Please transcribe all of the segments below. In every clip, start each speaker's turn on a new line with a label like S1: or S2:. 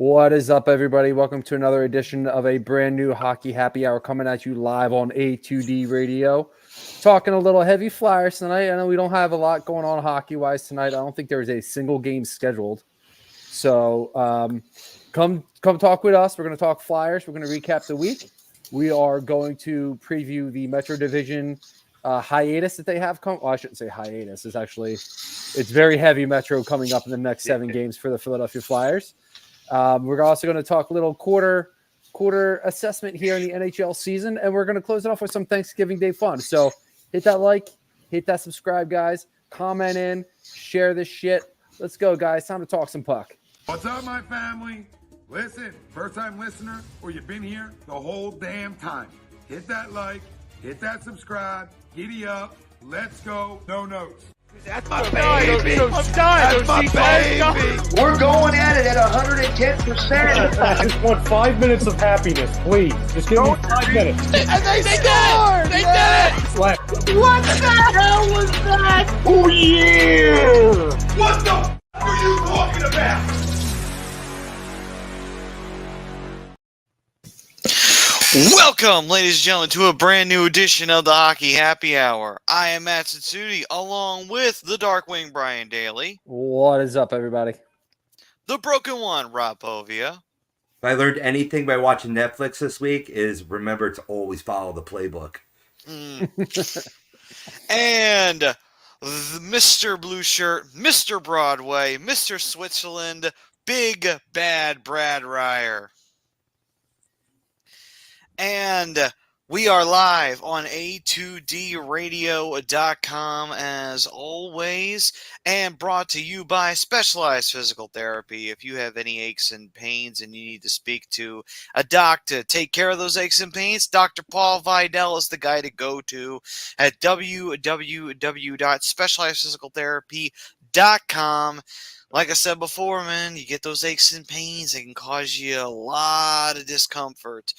S1: What is up, everybody? Welcome to another edition of a brand new Hockey Happy Hour coming at you live on A2D Radio. Talking a little heavy Flyers tonight. I know we don't have a lot going on hockey-wise tonight. I don't think there's a single game scheduled. So come talk with us. We're going to talk Flyers. We're going to recap the week. We are going to preview the Metro Division hiatus that they have come. Well, I shouldn't say hiatus. It's very heavy Metro coming up in the next 7 games for the Philadelphia Flyers. We're also going to talk a little quarter assessment here in the NHL season, and we're going to close it off with some Thanksgiving Day fun. So hit that like, hit that subscribe, guys. Comment in, share this shit. Let's go, guys. Time to talk some puck.
S2: What's up, my family? Listen, first-time listener, or you've been here the whole damn time. Hit that like, hit that subscribe, giddy up, let's go, no notes.
S3: That's my baby. That's my baby.
S4: We're going at it at 110%.
S5: I just want 5 minutes of happiness, please. Just give me 5 minutes.
S3: And they scored! They did it!
S5: Slap.
S4: What the hell was that?
S5: Oh, yeah!
S2: What the f*** are you talking about?
S6: Welcome, ladies and gentlemen, to a brand new edition of the Hockey Happy Hour. I am Matt Tsutsuti, along with the Darkwing Brian Daly.
S1: What is up, everybody?
S6: The Broken One, Rob Povia.
S7: If I learned anything by watching Netflix this week is remember to always follow the playbook.
S6: And Mr. Blue Shirt, Mr. Broadway, Mr. Switzerland, Big Bad Brad Ryer. And we are live on A2DRadio.com as always, and brought to you by Specialized Physical Therapy. If you have any aches and pains and you need to speak to a doctor to take care of those aches and pains, Dr. Paul Vidal is the guy to go to at www.specializedphysicaltherapy.com. Like I said before, man, you get those aches and pains, it can cause you a lot of discomfort.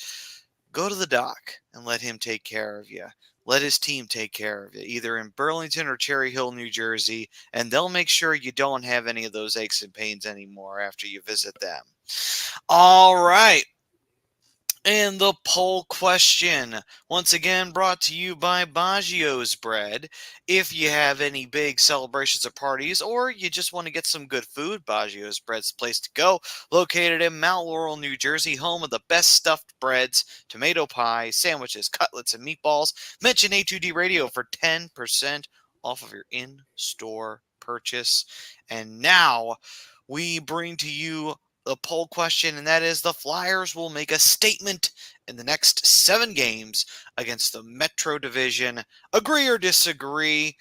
S6: Go to the doc and let him take care of you. Let his team take care of you, either in Burlington or Cherry Hill, New Jersey, and they'll make sure you don't have any of those aches and pains anymore after you visit them. All right. And the poll question, once again brought to you by Baggio's Bread. If you have any big celebrations or parties, or you just want to get some good food, Baggio's Bread's the place to go. Located in Mount Laurel, New Jersey, home of the best stuffed breads, tomato pie, sandwiches, cutlets, and meatballs. Mention A2D Radio for 10% off of your in-store purchase. And now we bring to you the poll question, and that is the Flyers will make a statement in the next 7 games against the Metro Division. Agree or disagree?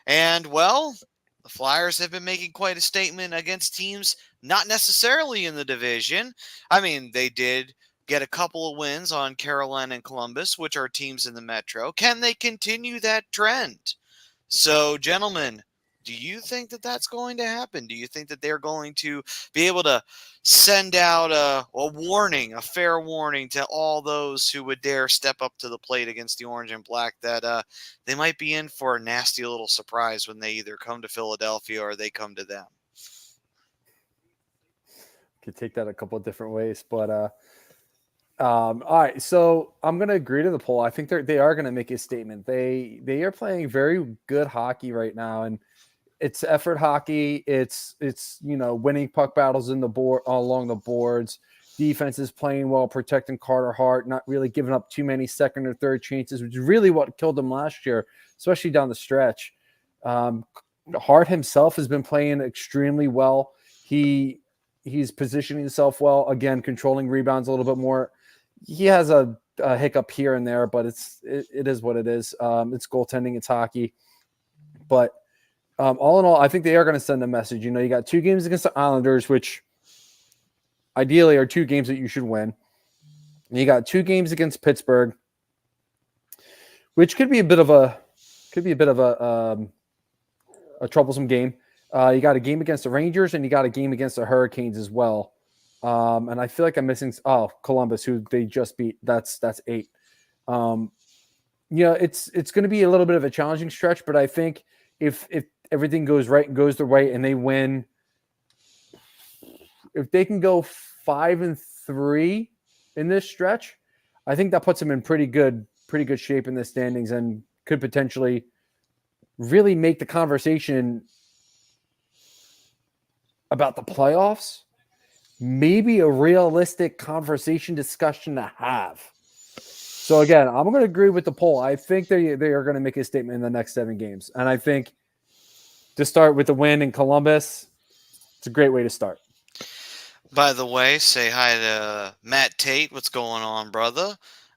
S6: And, well, the Flyers have been making quite a statement against teams not necessarily in the division. I mean, they did get a couple of wins on Carolina and Columbus, which are teams in the Metro. Can they continue that trend? So, gentlemen, do you think that that's going to happen? Do you think that they're going to be able to send out a warning, a fair warning to all those who would dare step up to the plate against the Orange and Black that they might be in for a nasty little surprise when they either come to Philadelphia or they come to them?
S1: Could take that a couple of different ways, but all right. So I'm going to agree to the poll. I think they are going to make a statement. They are playing very good hockey right now, and it's effort hockey. It's winning puck battles in the board along the boards. Defense is playing well, protecting Carter Hart, not really giving up too many second or third chances, which is really what killed them last year, especially down the stretch. Hart himself has been playing extremely well. He's positioning himself well, again, controlling rebounds a little bit more. He has a hiccup here and there, but it is what it is. It's goaltending, it's hockey. But all in all, I think they are going to send a message. You got 2 games against the Islanders, which ideally are 2 games that you should win. And you got 2 games against Pittsburgh, which could be a bit of a troublesome game. You got a game against the Rangers, and you got a game against the Hurricanes as well. And I feel like I'm missing Columbus, who they just beat. That's 8. It's going to be a little bit of a challenging stretch, but I think if everything goes right and goes their way and they win, if they can go 5-3 in this stretch, I think that puts them in pretty good shape in the standings and could potentially really make the conversation about the playoffs maybe a realistic conversation discussion to have. So again, I'm going to agree with the poll. I think they are going to make a statement in the next 7 games. And I think to start with the win in Columbus, it's a great way to start.
S6: By the way, say hi to Matt Tate. What's going on, brother?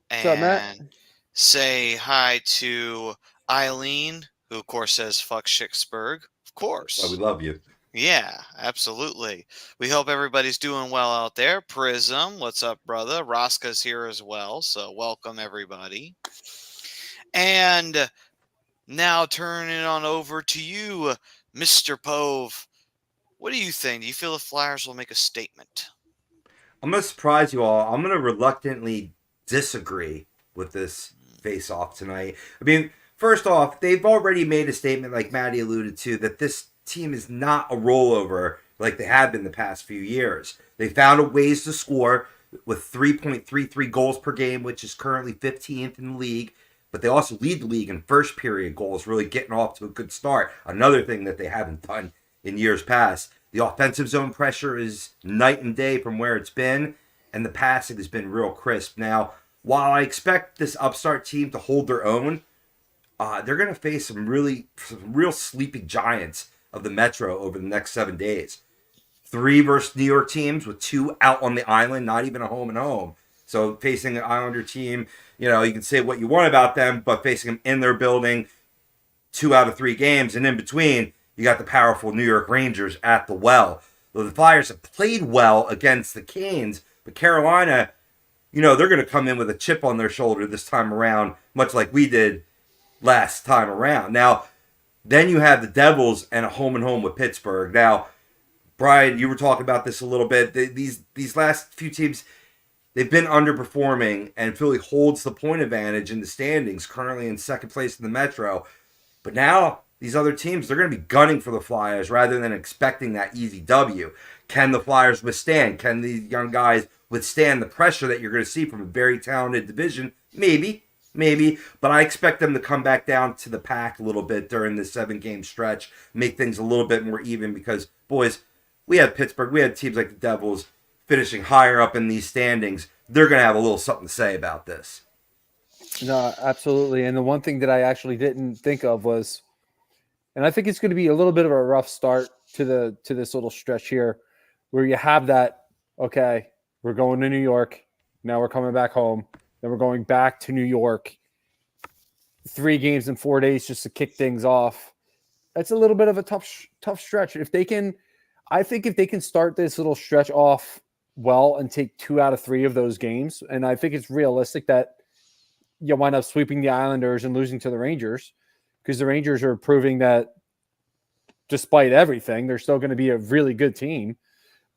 S1: What's up, Matt?
S6: Say hi to Eileen, who of course says fuck Schicksburg. Of course.
S7: Well, we love you.
S6: Yeah, absolutely. We hope everybody's doing well out there. Prism, what's up, brother? Rosca's here as well, so welcome everybody. And now turning it on over to you, Mr. Pove. What do you think? Do you feel the Flyers will make a statement?
S7: I'm going to surprise you all. I'm going to reluctantly disagree with this face-off tonight. I mean, first off, they've already made a statement, like Maddie alluded to, that this team is not a rollover like they have been the past few years. They found ways to score with 3.33 goals per game, which is currently 15th in the league. But they also lead the league in first period goals, really getting off to a good start. Another thing that they haven't done in years past. The offensive zone pressure is night and day from where it's been, and the passing has been real crisp. Now, while I expect this upstart team to hold their own, they're going to face some real sleepy giants of the Metro over the next 7 days. 3 versus New York teams with 2 out on the island, not even a home and home. So facing an Islander team, you can say what you want about them, but facing them in their building, 2 out of 3 games, and in between, you got the powerful New York Rangers at the well. Though the Flyers have played well against the Canes, but Carolina, they're going to come in with a chip on their shoulder this time around, much like we did last time around. Now, then you have the Devils and a home and home with Pittsburgh. Now, Brian, you were talking about this a little bit. These last few teams, they've been underperforming, and Philly holds the point advantage in the standings, currently in second place in the Metro. But now, these other teams, they're going to be gunning for the Flyers rather than expecting that easy W. Can the Flyers withstand? Can these young guys withstand the pressure that you're going to see from a very talented division? Maybe. But I expect them to come back down to the pack a little bit during this 7-game stretch, make things a little bit more even because, boys, we had Pittsburgh, we had teams like the Devils finishing higher up in these standings. They're going to have a little something to say about this.
S1: No, absolutely. And the one thing that I actually didn't think of was, and I think it's going to be a little bit of a rough start to this little stretch here where you have that, okay, we're going to New York. Now we're coming back home. Then we're going back to New York. 3 games in 4 days just to kick things off. That's a little bit of a tough stretch. I think if they can start this little stretch off well and take 2 out of 3 of those games, and I think it's realistic that you'll wind up sweeping the Islanders and losing to the Rangers, because the Rangers are proving that despite everything, they're still going to be a really good team,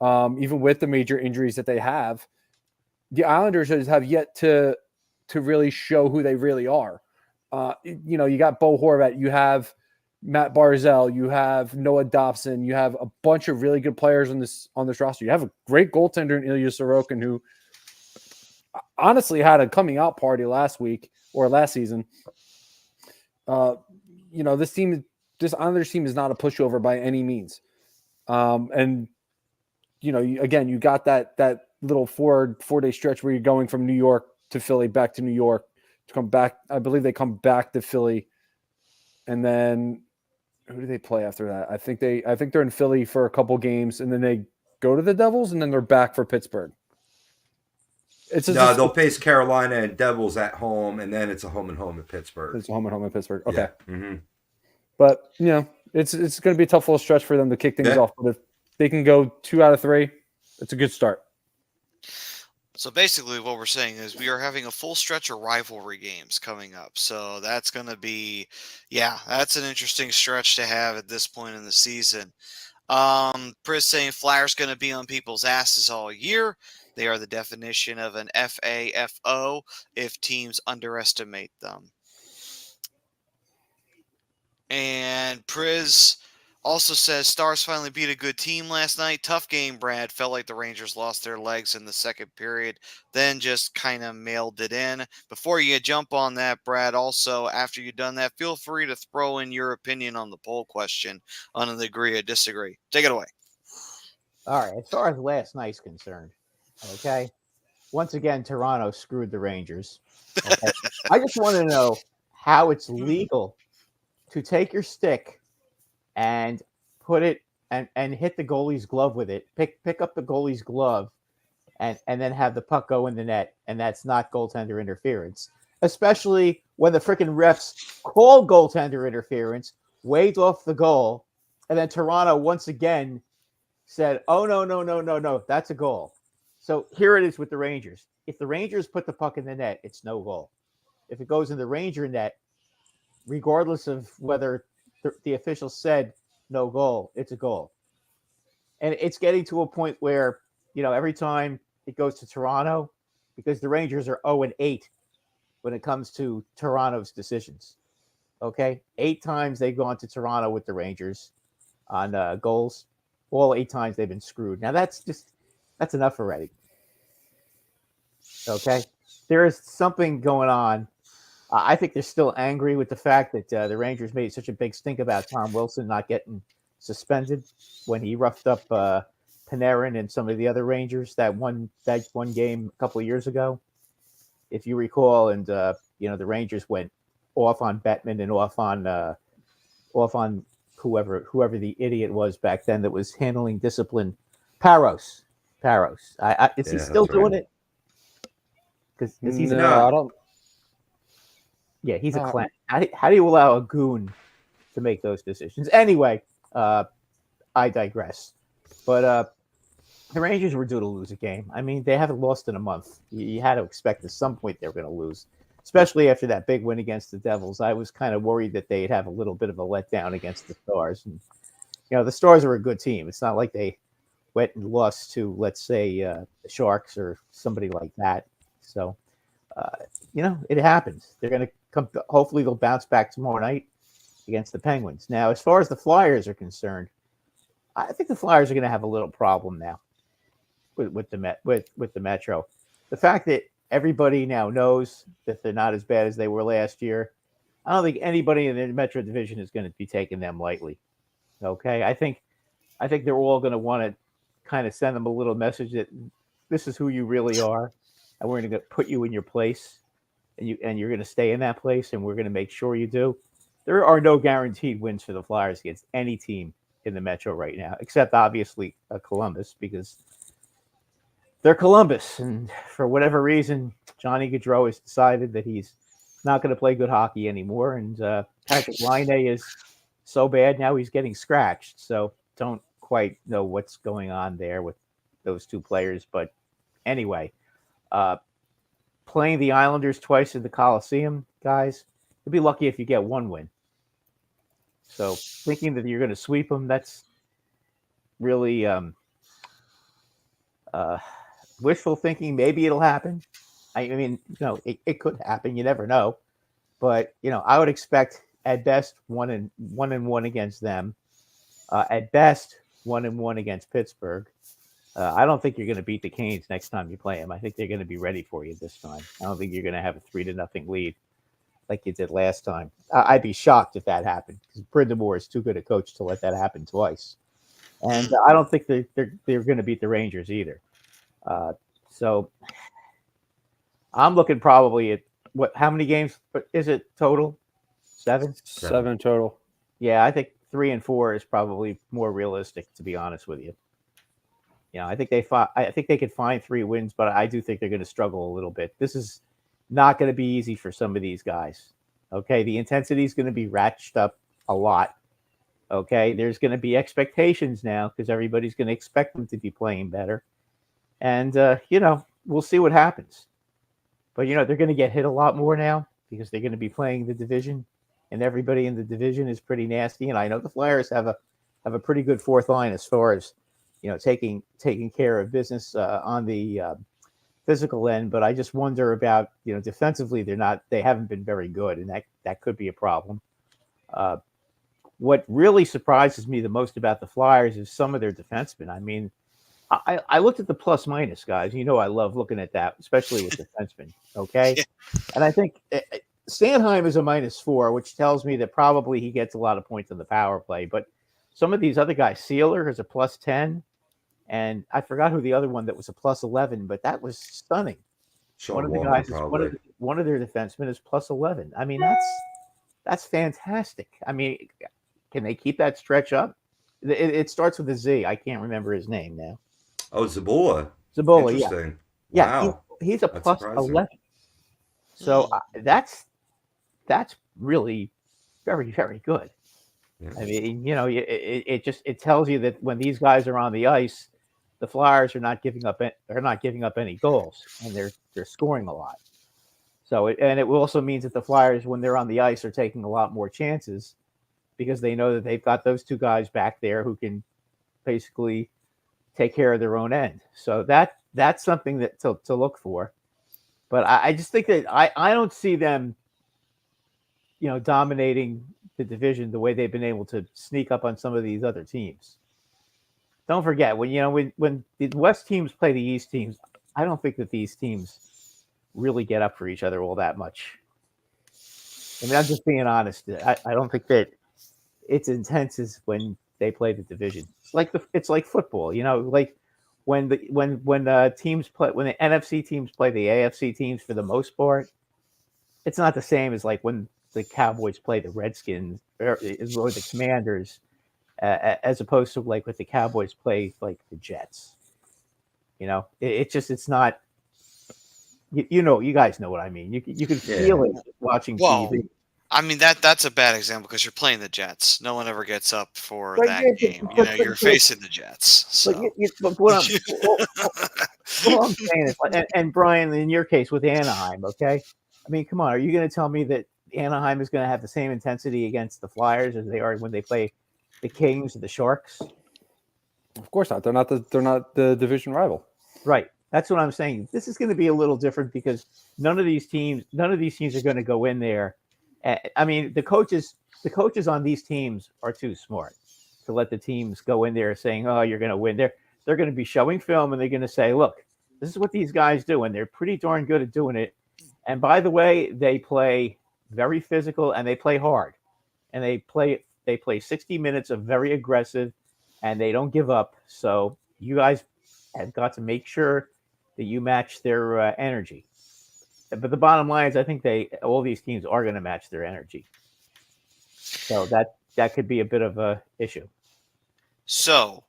S1: even with the major injuries that they have. The Islanders have yet to really show who they really are. You got Bo Horvat, you have Matt Barzal, you have Noah Dobson, you have a bunch of really good players on this roster. You have a great goaltender in Ilya Sorokin, who honestly had a coming out party last season. This Islanders team is not a pushover by any means. And you got that little 4-day stretch where you're going from New York to Philly, back to New York to come back. I believe they come back to Philly, and then who do they play after that? I think they're in Philly for a couple games, and then they go to the Devils, and then they're back for Pittsburgh.
S7: They'll face Carolina and Devils at home, and then it's a home and home at Pittsburgh.
S1: It's a home and home at Pittsburgh. Okay.
S7: Yeah. Mm-hmm.
S1: But, it's going to be a tough little stretch for them to kick things off. But if they can go 2 out of 3, it's a good start.
S6: So basically what we're saying is we are having a full stretch of rivalry games coming up. So that's going to be, that's an interesting stretch to have at this point in the season. Pris saying Flyers going to be on people's asses all year. They are the definition of an FAFO if teams underestimate them. And Priz Also says Stars finally beat a good team last night. Tough game, Brad. Felt like the Rangers lost their legs in the second period, then just kind of mailed it in. Before you jump on that, Brad, also, after you've done that, feel free to throw in your opinion on the poll question on an agree or disagree. Take it away.
S8: All right, as far as last night's concerned, okay. Once again, Toronto screwed the Rangers. Okay, I just want to know how it's legal to take your stick and put it and hit the goalie's glove with it. Pick up the goalie's glove and then have the puck go in the net, and that's not goaltender interference. Especially when the freaking refs called goaltender interference, waved off the goal, and then Toronto once again said, "Oh no, that's a goal." So here it is with the Rangers. If the Rangers put the puck in the net, it's no goal. If it goes in the Ranger net, regardless of whether the official said no goal, it's a goal. And it's getting to a point where, every time it goes to Toronto, because the Rangers are 0-8 when it comes to Toronto's decisions. Okay? 8 times they've gone to Toronto with the Rangers on goals. All 8 times they've been screwed. Now that's enough already. Okay? There is something going on. I think they're still angry with the fact that the Rangers made such a big stink about Tom Wilson not getting suspended when he roughed up Panarin and some of the other Rangers that one game a couple of years ago, if you recall. And the Rangers went off on Bettman and off on whoever the idiot was back then that was handling discipline. Parros. Is he still doing it? Because he's
S1: no, I don't.
S8: Yeah, he's a clown. How do you allow a goon to make those decisions? Anyway, I digress. But the Rangers were due to lose a game. I mean, they haven't lost in a month. You had to expect at some point they were going to lose, especially after that big win against the Devils. I was kind of worried that they'd have a little bit of a letdown against the Stars. And, the Stars are a good team. It's not like they went and lost to, let's say, the Sharks or somebody like that. So, it happens. They're going to come. Hopefully, they'll bounce back tomorrow night against the Penguins. Now, as far as the Flyers are concerned, I think the Flyers are going to have a little problem now with the Metro. The fact that everybody now knows that they're not as bad as they were last year, I don't think anybody in the Metro division is going to be taking them lightly. Okay, I think they're all going to want to kind of send them a little message that this is who you really are, and we're going to put you in your place, and you're going to stay in that place, and we're going to make sure you do. There are no guaranteed wins for the Flyers against any team in the Metro right now, except obviously Columbus, because they're Columbus, and for whatever reason, Johnny Gaudreau has decided that he's not going to play good hockey anymore, and Patrick Laine is so bad now he's getting scratched. So don't quite know what's going on there with those two players, but anyway, playing the Islanders twice in the Coliseum, guys, you'll be lucky if you get one win. So thinking that you're going to sweep them, that's really wishful thinking. Maybe it'll happen. I mean, it could happen. You never know. But, I would expect at best 1-1 against them. At best 1-1 against Pittsburgh. I don't think you're going to beat the Canes next time you play them. I think they're going to be ready for you this time. I don't think you're going to have a 3-0 lead like you did last time. I'd be shocked if that happened, because Brindamore is too good a coach to let that happen twice. And I don't think they're going to beat the Rangers either. So I'm looking probably at how many games is it total? 7?
S1: 7 total.
S8: Yeah, I think 3 and 4 is probably more realistic, to be honest with you. I think they could find 3 wins, but I do think they're going to struggle a little bit. This is not going to be easy for some of these guys. Okay, the intensity is going to be ratcheted up a lot. Okay, there's going to be expectations now because everybody's going to expect them to be playing better. And, we'll see what happens. But, they're going to get hit a lot more now because they're going to be playing the division, and everybody in the division is pretty nasty. And I know the Flyers have a pretty good fourth line as far as, taking care of business on the physical end. But I just wonder about, defensively, they haven't been very good, and that could be a problem. what really surprises me the most about the Flyers is some of their defensemen. I mean, I looked at the plus minus guys. You know, I love looking at that, especially with defensemen. Okay,
S6: Yeah.
S8: and I think Sanheim is a -4, which tells me that probably he gets a lot of points on the power play. But some of these other guys, Sealer is a +10, and I forgot who the other one that was a +11, but that was stunning.
S7: Sean
S8: One of the
S7: Walker,
S8: guys is
S7: probably.
S8: one of their defensemen is +11. I mean, that's fantastic. I mean, can they keep that stretch up? It starts with a Z. I can't remember his name now.
S7: Oh, Zabola.
S8: Zabola, yeah.
S7: Interesting.
S8: Yeah,
S7: Wow.
S8: he's a
S7: That's surprising.
S8: +11. So that's really very, very good.
S7: Yeah.
S8: I mean, you know, it just it tells you that when these guys are on the ice, the Flyers are not giving up. They're not giving up any goals, and they're scoring a lot. So it also means that the Flyers, when they're on the ice, are taking a lot more chances because they know that they've got those two guys back there who can basically take care of their own end. So that's something that to look for. But I just think that I don't see them, you know, dominating the division the way they've been able to sneak up on some of these other teams. Don't forget when the West teams play the East teams, I don't think that these teams really get up for each other all that much. I mean, I'm just being honest. I don't think that it's intense as when they play the division. It's like football, you know, like when teams play, when the NFC teams play the AFC teams, for the most part, it's not the same as like when the Cowboys play the Redskins or the Commanders, as opposed to like with the Cowboys play like the Jets. You know, it's not. You know, you guys know what I mean. You can feel it watching TV.
S6: I mean, that's a bad example because you're playing the Jets. No one ever gets up for
S8: But
S6: that
S8: yeah,
S6: game. You know, you're facing the Jets. So.
S8: But what I'm saying is, and Brian, in your case with Anaheim, okay? I mean, come on, are you going to tell me that Anaheim is going to have the same intensity against the Flyers as they are when they play the Kings or the Sharks?
S1: Of course not. They're not the division rival.
S8: Right. That's what I'm saying. This is going to be a little different because none of these teams are going to go in there. I mean, the coaches on these teams are too smart to let the teams go in there saying, "Oh, you're going to win." They're going to be showing film and they're going to say, "Look, this is what these guys do," and they're pretty darn good at doing it. And by the way, they play very physical and they play hard, and they play 60 minutes of very aggressive, and they don't give up. So you guys have got to make sure that you match their energy. But the bottom line is, I think all these teams are going to match their energy. So that could be a bit of a issue.
S6: So,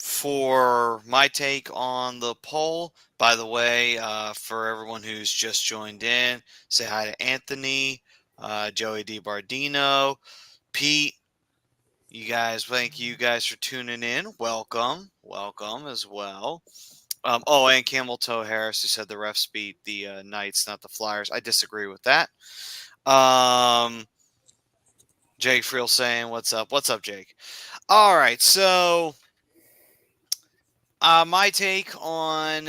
S6: for my take on the poll, by the way, for everyone who's just joined in, say hi to Anthony, Joey DiBardino, Pete. Thank you guys for tuning in. Welcome as well. And Camel Toe Harris, who said the refs beat the Knights, not the Flyers. I disagree with that. Jake Friel saying, "What's up? What's up, Jake?" All right, so my take on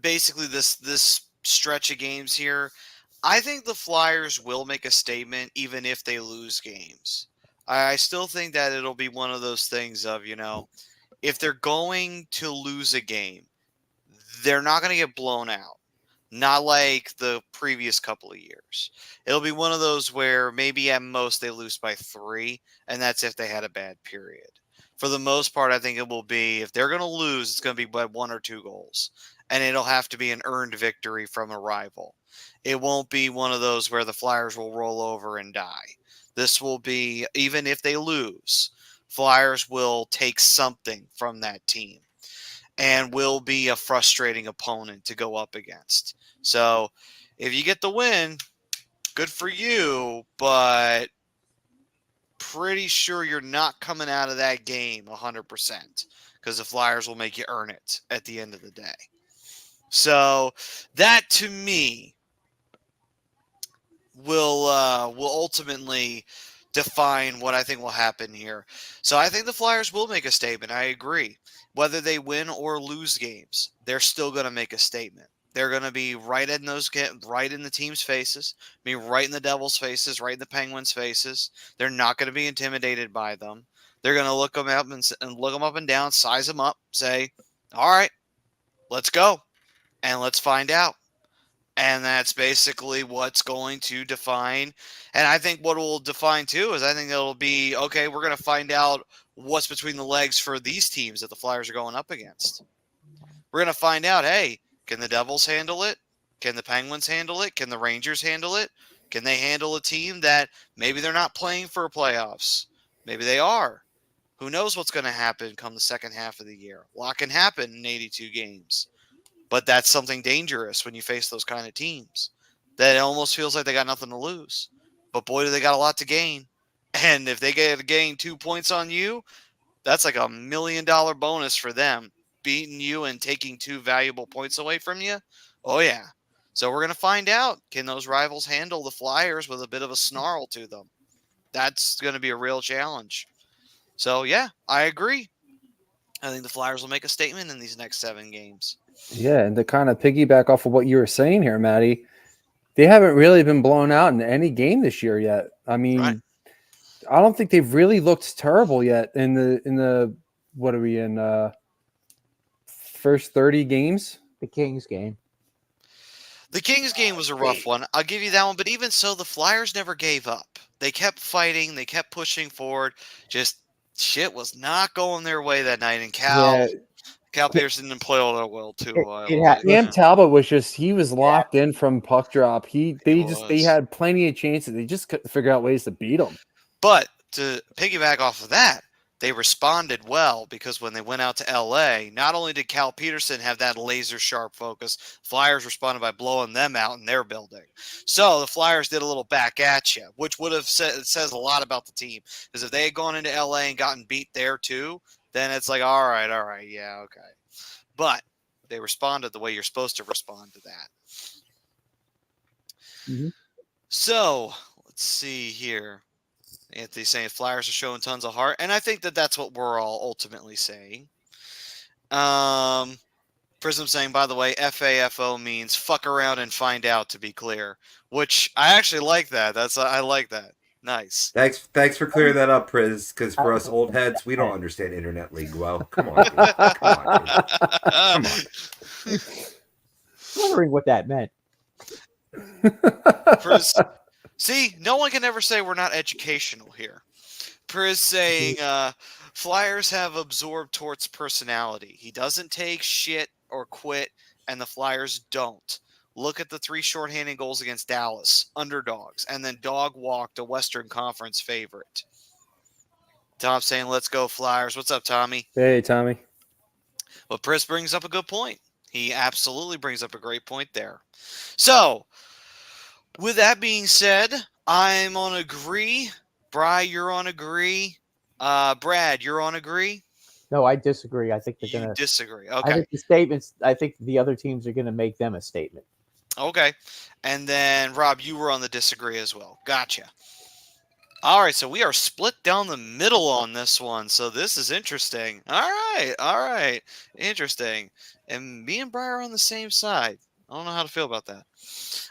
S6: basically this stretch of games here. I think the Flyers will make a statement even if they lose games. I still think that it'll be one of those things of, you know, if they're going to lose a game, they're not going to get blown out. Not like the previous couple of years. It'll be one of those where maybe at most they lose by 3, and that's if they had a bad period. For the most part, I think it will be, if they're going to lose, it's going to be by 1 or 2 goals. And it'll have to be an earned victory from a rival. It won't be one of those where the Flyers will roll over and die. This will be, even if they lose, Flyers will take something from that team and will be a frustrating opponent to go up against. So if you get the win, good for you, but pretty sure you're not coming out of that game 100% because the Flyers will make you earn it at the end of the day. So that, to me, will ultimately define what I think will happen here. So I think the Flyers will make a statement. I agree. Whether they win or lose games, they're still going to make a statement. They're going to be right in the team's faces, right in the Devils' faces, right in the Penguins' faces. They're not going to be intimidated by them. They're going to look them up and look them up and down, size them up, say, "All right, let's go, and let's find out." And that's basically what's going to define. And I think what will define too is I think it'll be, okay, we're going to find out what's between the legs for these teams that the Flyers are going up against. We're going to find out, hey, can the Devils handle it? Can the Penguins handle it? Can the Rangers handle it? Can they handle a team that maybe they're not playing for playoffs? Maybe they are. Who knows what's going to happen come the second half of the year? A lot can happen in 82 games. But that's something dangerous when you face those kind of teams. That it almost feels like they got nothing to lose. But boy, do they got a lot to gain. And if they get to gain 2 points on you, that's like $1 million bonus for them. Beating you and taking 2 valuable points away from you. Oh, yeah. So we're going to find out. Can those rivals handle the Flyers with a bit of a snarl to them? That's going to be a real challenge. So, yeah, I agree. I think the Flyers will make a statement in these next 7 games.
S1: Yeah, and to kind of piggyback off of what you were saying here, Maddie, they haven't really been blown out in any game this year yet. I mean,
S6: Right.
S1: I don't think they've really looked terrible yet in the what are we in first 30 games?
S8: The Kings game.
S6: The Kings game was a rough one. I'll give you that one. But even so, the Flyers never gave up. They kept fighting. They kept pushing forward. Just shit was not going their way that night. And Cal Peterson didn't play all that well too.
S1: Cam Talbot was he was locked in from puck drop. They had plenty of chances. They just couldn't figure out ways to beat him.
S6: But to piggyback off of that, they responded well because when they went out to LA, not only did Cal Peterson have that laser sharp focus, Flyers responded by blowing them out in their building. So the Flyers did a little back at you, which would have says a lot about the team. Because if they had gone into LA and gotten beat there too, then it's like, all right, yeah, okay. But they responded the way you're supposed to respond to that.
S8: Mm-hmm.
S6: So let's see here. Anthony's saying Flyers are showing tons of heart, and I think that's what we're all ultimately saying. Prism saying, by the way, FAFO means fuck around and find out, to be clear, which I actually like that. I like that. Nice.
S7: Thanks for clearing that up, Priz, because for us old heads, we don't understand internet lingo. Come on, dude. Come on.
S8: Wondering what that meant.
S6: Priz, see, no one can ever say we're not educational here. Priz saying, Flyers have absorbed Tort's personality. He doesn't take shit or quit, and the Flyers don't. Look at the 3 shorthanded goals against Dallas, underdogs, and then dog walked a Western Conference favorite. Tom saying, let's go Flyers. What's up, Tommy?
S1: Hey, Tommy.
S6: Well, Priz brings up a good point. He absolutely brings up a great point there. So, with that being said, I'm on agree. Bri, you're on agree. Brad, you're on agree?
S8: No, I disagree. I think they're going to
S6: disagree. Okay.
S8: I think the statements. I think the other teams are going to make them a statement.
S6: Okay. And then Rob, you were on the disagree as well. Gotcha. All right, so we are split down the middle on this one. So this is interesting. All right. Interesting. And me and Bri are on the same side. I don't know how to feel about that.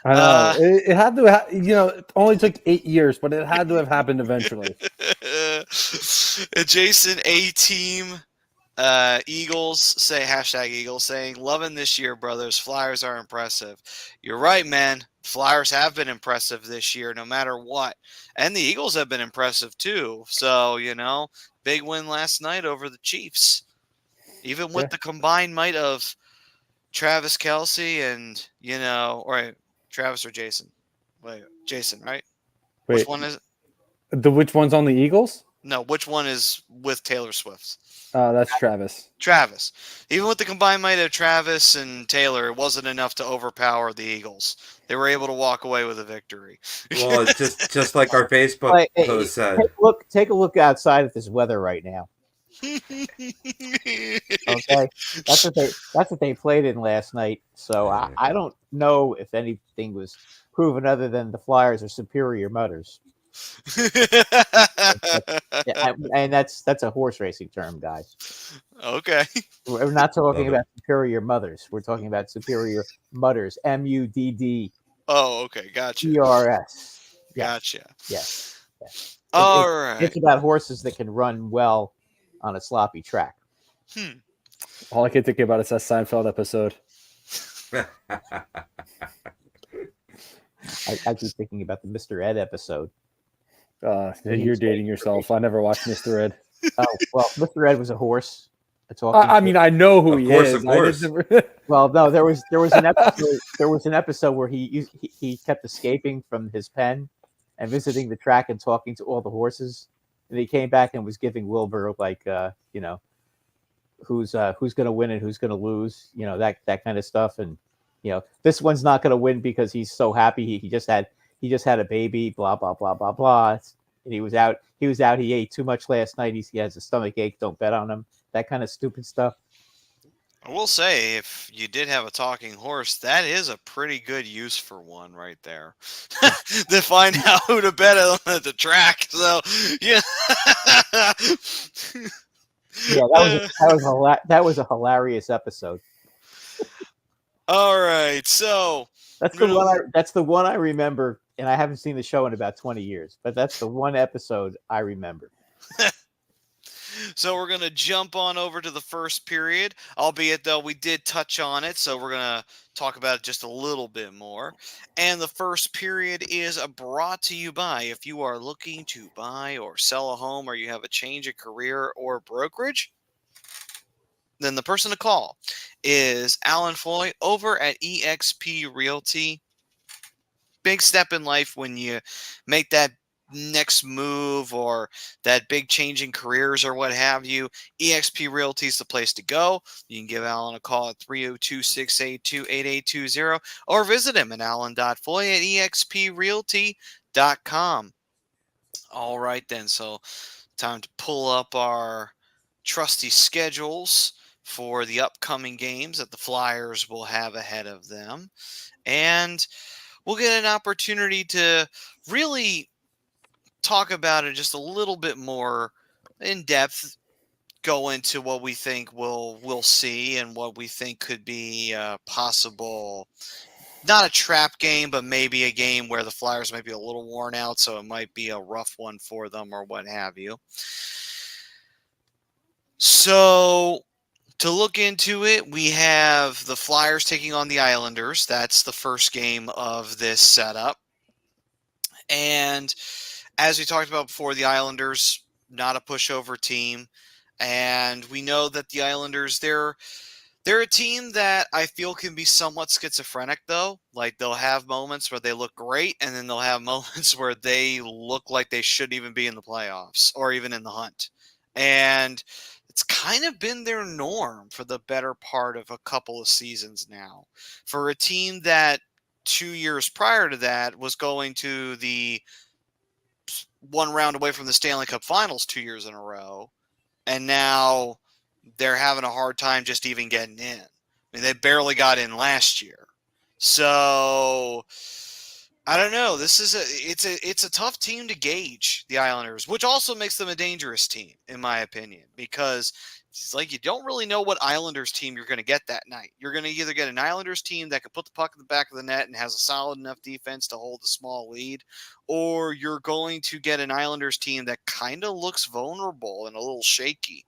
S1: I know. It had to, it only took 8 years, but it had to have happened eventually.
S6: Jason A Team Eagles say #Eagles saying, loving this year, brothers. Flyers are impressive. You're right, man. Flyers have been impressive this year, no matter what. And the Eagles have been impressive too. So, big win last night over the Chiefs. Even with the combined might of Travis Kelce and, or Travis or Jason. Wait, Jason, right?
S1: Wait,
S6: which one is it?
S1: Which one's on the Eagles?
S6: No, which one is with Taylor Swift?
S1: That's Travis.
S6: Travis. Even with the combined might of Travis and Taylor, it wasn't enough to overpower the Eagles. They were able to walk away with a victory.
S7: Well, it's just like our Facebook post said.
S8: Take a look outside at this weather right now. Okay, that's what they played in last night. So I don't know if anything was proven other than the Flyers are superior mutters. Yeah, and that's a horse racing term, guys.
S6: Okay.
S8: We're not talking
S7: Love it.
S8: about superior mothers. We're talking about superior mudders. MUDDERS.
S6: Oh, okay. Gotcha.
S8: Yes,
S6: Gotcha.
S8: yes, yes.
S6: All right.
S8: It's about horses that can run well on a sloppy track.
S1: All I can think about is that Seinfeld episode.
S8: I keep thinking about the Mr. Ed episode.
S1: You're dating yourself. I never watched Mr. Ed.
S8: Oh well, Mr. Ed was a horse.
S1: I mean, I know who
S7: Of
S1: he
S7: course,
S1: is.
S7: of course.
S8: Well, no, there was an episode where he kept escaping from his pen and visiting the track and talking to all the horses, and he came back and was giving Wilbur like who's going to win and who's going to lose, that kind of stuff, and this one's not going to win because he's so happy he just had a baby, blah blah blah blah blah, and he was out. He ate too much last night. He has a stomach ache. Don't bet on him. That kind of stupid stuff.
S6: I will say, if you did have a talking horse, that is a pretty good use for one right there. To find out who to bet on at the track. So, yeah.
S8: Yeah, that was a hilarious episode.
S6: All right, so
S8: That's the one I remember, and I haven't seen the show in about 20 years. But that's the one episode I remember.
S6: So we're going to jump on over to the first period, albeit though we did touch on it, so we're going to talk about it just a little bit more. And the first period is brought to you by, if you are looking to buy or sell a home, or you have a change of career or brokerage, then the person to call is Alan Foy over at eXp Realty. Big step in life when you make that next move or that big change in careers or what have you. eXp Realty is the place to go. You can give Alan a call at 302-682-8820 or visit him at alan.foy at exprealty.com. All right then, so time to pull up our trusty schedules for the upcoming games that the Flyers will have ahead of them, and we'll get an opportunity to really talk about it just a little bit more in depth, go into what we think we'll see and what we think could be possible, not a trap game, but maybe a game where the Flyers might be a little worn out, so it might be a rough one for them or what have you. So to look into it, we have the Flyers taking on the Islanders. That's the first game of this setup. And as we talked about before, the Islanders, not a pushover team. And we know that the Islanders, they're a team that I feel can be somewhat schizophrenic, though. Like, they'll have moments where they look great, and then they'll have moments where they look like they shouldn't even be in the playoffs or even in the hunt. And it's kind of been their norm for the better part of a couple of seasons now. For a team that 2 years prior to that was going to the one round away from the Stanley Cup Finals 2 years in a row, and now they're having a hard time just even getting in. I mean, they barely got in last year. So I don't know. It's a tough team to gauge, the Islanders, which also makes them a dangerous team, in my opinion, because it's like you don't really know what Islanders team you're going to get that night. You're going to either get an Islanders team that can put the puck in the back of the net and has a solid enough defense to hold a small lead, or you're going to get an Islanders team that kind of looks vulnerable and a little shaky.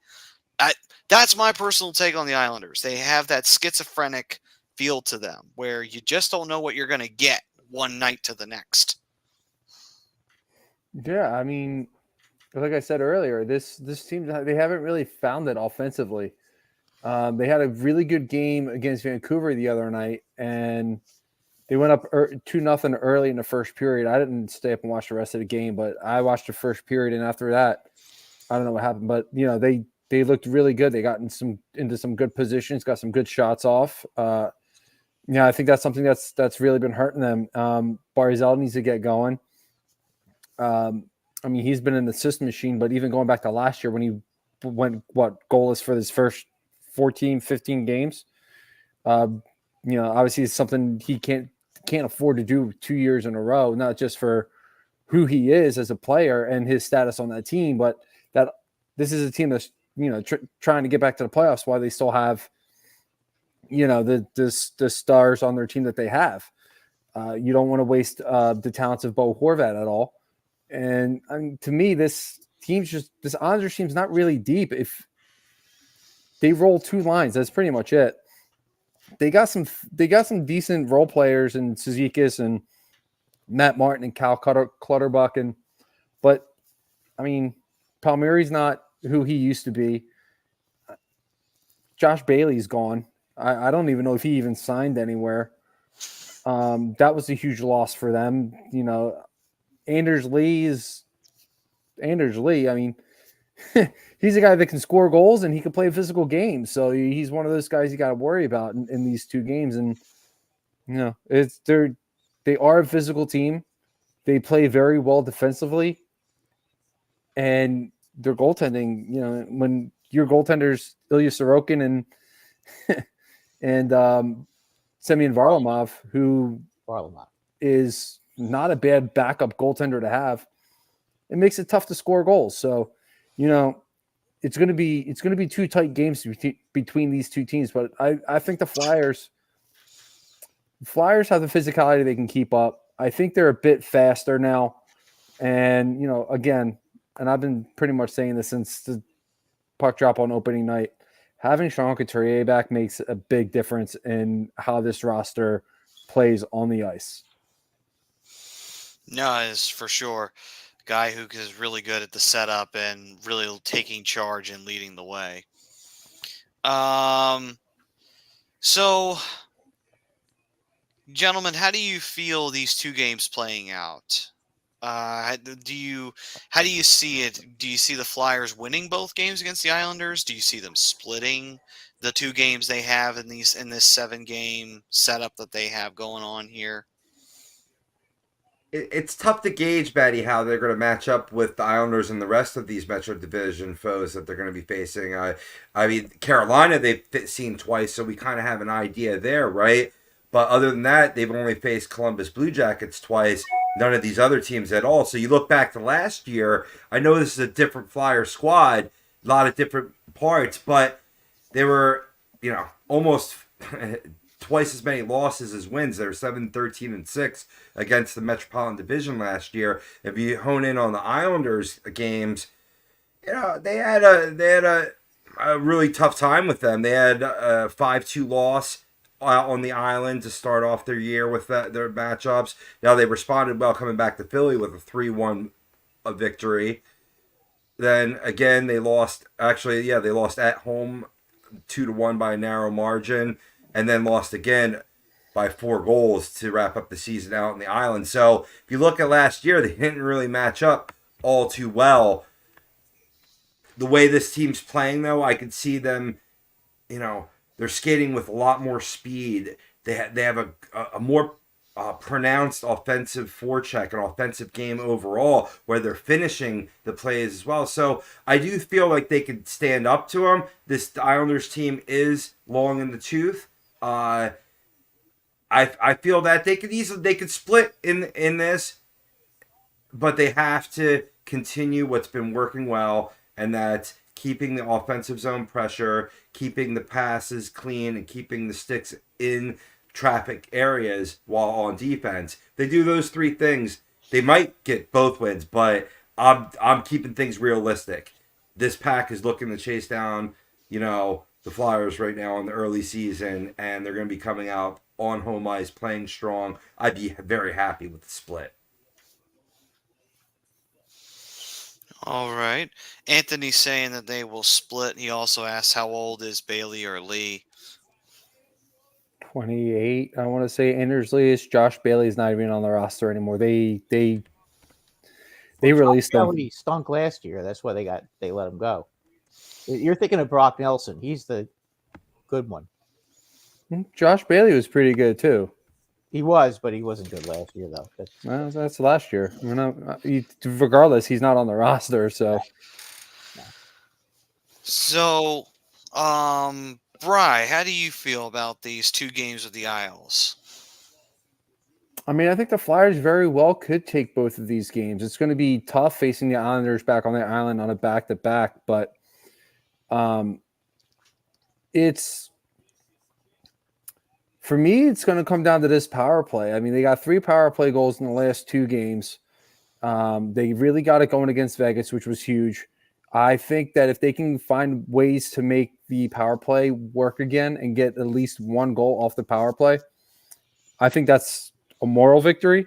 S6: That's my personal take on the Islanders. They have that schizophrenic feel to them where you just don't know what you're going to get one night to the next.
S1: Yeah, I mean, like I said earlier, this team, they haven't really found it offensively. They had a really good game against Vancouver the other night, and they went up 2-0 early in the first period. I didn't stay up and watch the rest of the game, but I watched the first period, and after that, I don't know what happened, but they looked really good. They got into some good positions, got some good shots off. Yeah, I think that's something that's really been hurting them. Barzal needs to get going. I mean, he's been an assist machine, but even going back to last year when he went goalless for his first 14, 15 games, obviously it's something he can't afford to do 2 years in a row, not just for who he is as a player and his status on that team, but that this is a team that's trying to get back to the playoffs while they still have the stars on their team that they have. You don't want to waste the talents of Bo Horvat at all. And I mean, to me, this Islanders team's not really deep. If they roll two lines, that's pretty much it. They got some decent role players in Cizikas and Matt Martin and Cal Clutterbuck, but I mean, Palmieri's not who he used to be. Josh Bailey's gone. I don't even know if he even signed anywhere. That was a huge loss for them. Anders Lee. I mean, he's a guy that can score goals and he can play a physical game. So he's one of those guys you got to worry about in these two games. And they are a physical team. They play very well defensively, and their goaltending. When your goaltenders Ilya Sorokin and Semyon Varlamov, who is not a bad backup goaltender to have, it makes it tough to score goals. So, it's going to be two tight games between these two teams. But I think the Flyers have the physicality they can keep up. I think they're a bit faster now. And, again, and I've been pretty much saying this since the puck drop on opening night, having Sean Couturier back makes a big difference in how this roster plays on the ice.
S6: No, it's for sure. Guy who is really good at the setup and really taking charge and leading the way. So, gentlemen, how do you feel these two games playing out? How do you see it? Do you see the Flyers winning both games against the Islanders? Do you see them splitting the two games they have in this 7-game setup that they have going on here?
S7: It's tough to gauge, Batty, how they're going to match up with the Islanders and the rest of these Metro Division foes that they're going to be facing. I mean, Carolina, they've seen twice, so we kind of have an idea there, right? But other than that, they've only faced Columbus Blue Jackets twice, none of these other teams at all. So you look back to last year, I know this is a different Flyer squad, a lot of different parts, but they were, almost twice as many losses as wins. They were 7-13-6 against the Metropolitan Division last year. If you hone in on the Islanders games, they had a really tough time with them. They had a 5-2 loss on the island to start off their year with their matchups. Now they responded well coming back to Philly with a 3-1 victory. Then again, they lost. Actually, they lost at home 2-1 by a narrow margin, and then lost again by 4 goals to wrap up the season out on the island. So if you look at last year, they didn't really match up all too well. The way this team's playing, though, I could see them, they're skating with a lot more speed. They have a more pronounced offensive forecheck, an offensive game overall, where they're finishing the plays as well. So I do feel like they could stand up to them. This Islanders team is long in the tooth. I feel that they could split in this, but they have to continue what's been working well, and that's keeping the offensive zone pressure, keeping the passes clean, and keeping the sticks in traffic areas while on defense. If they do those 3 things, they might get both wins, but I'm keeping things realistic. This pack is looking to chase down, the Flyers right now in the early season, and they're going to be coming out on home ice playing strong. I'd be very happy with the split.
S6: All right. Anthony's saying that they will split. He also asks how old is Bailey or Lee?
S1: 28. I want to say Anders Lee is. Josh Bailey's not even on the roster anymore. They released him.
S8: He stunk last year. That's why they let him go. You're thinking of Brock Nelson. He's the good one.
S1: Josh Bailey was pretty good too.
S8: He was, but he wasn't good last year though.
S1: Well, that's last year. Regardless, he's not on the roster. So,
S6: Bri, how do you feel about these 2 games with the Isles?
S1: I mean, I think the Flyers very well could take both of these games. It's going to be tough facing the Islanders back on their island on a back-to-back, but it's for me, it's going to come down to this power play. I mean, they got 3 power play goals in the last 2 games. They really got it going against Vegas, which was huge. I think that if they can find ways to make the power play work again and get at least 1 goal off the power play, I think that's a moral victory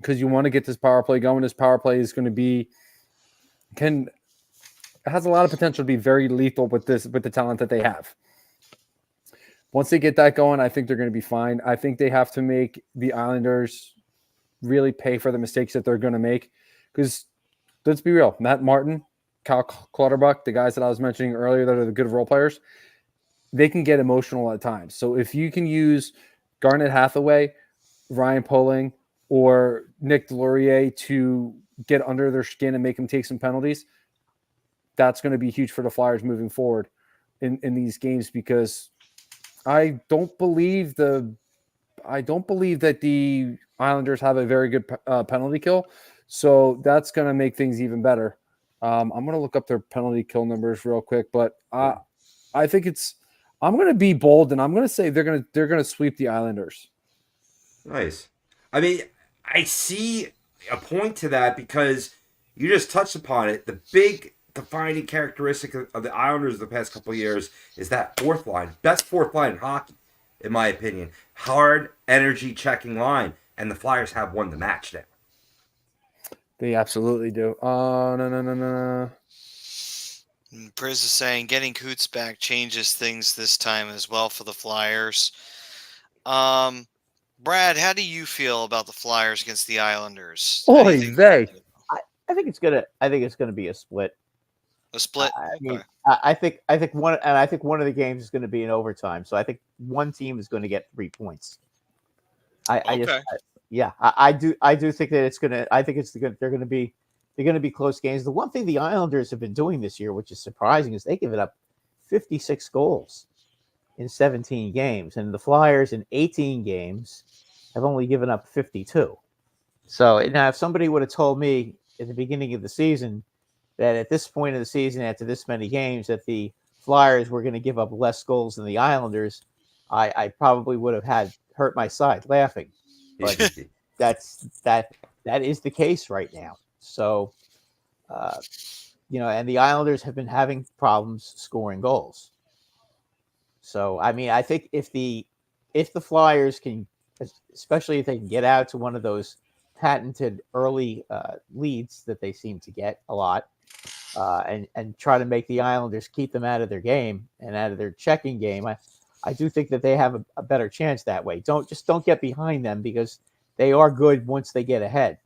S1: because you want to get this power play going. This power play is going to be it has a lot of potential to be very lethal with the talent that they have. Once they get that going, I think they're going to be fine. I think they have to make the Islanders really pay for the mistakes that they're going to make because let's be real, Matt Martin, Cal Clutterbuck, the guys that I was mentioning earlier that are the good role players, they can get emotional at times. So if you can use Garnet Hathaway, Ryan Poling, or Nick Delorier to get under their skin and make them take some penalties, that's going to be huge for the Flyers moving forward in these games because I don't believe that the Islanders have a very good penalty kill. So that's going to make things even better. I'm going to look up their penalty kill numbers real quick, but I think I'm going to be bold and I'm going to say they're going to sweep the Islanders.
S7: Nice. I mean, I see a point to that because you just touched upon it. The big defining characteristic of the Islanders the past couple of years is that fourth line. Best fourth line in hockey, in my opinion. Hard, energy checking line. And the Flyers have won the match now.
S1: They absolutely do. No.
S6: Priz is saying getting Coots back changes things this time as well for the Flyers. Brad, how do you feel about the Flyers against the Islanders?
S1: Oy vey.
S8: I think it's gonna be a split.
S6: A split.
S8: I think one of the games is going to be in overtime. So I think one team is going to get 3 points. I do think that it's gonna. I think they're going to be close games. The one thing the Islanders have been doing this year, which is surprising, is they've given up 56 goals in 17 games, and the Flyers in 18 games have only given up 52. So now, if somebody would have told me at the beginning of the season that at this point of the season, after this many games, that the Flyers were going to give up less goals than the Islanders, I probably would have had hurt my side laughing. But that is the case right now. So, and the Islanders have been having problems scoring goals. So, I mean, I think if the Flyers can, especially if they can get out to one of those patented early leads that they seem to get a lot, and try to make the Islanders keep them out of their game and out of their checking game, I do think that they have a better chance that way. Don't get behind them because they are good once they get ahead.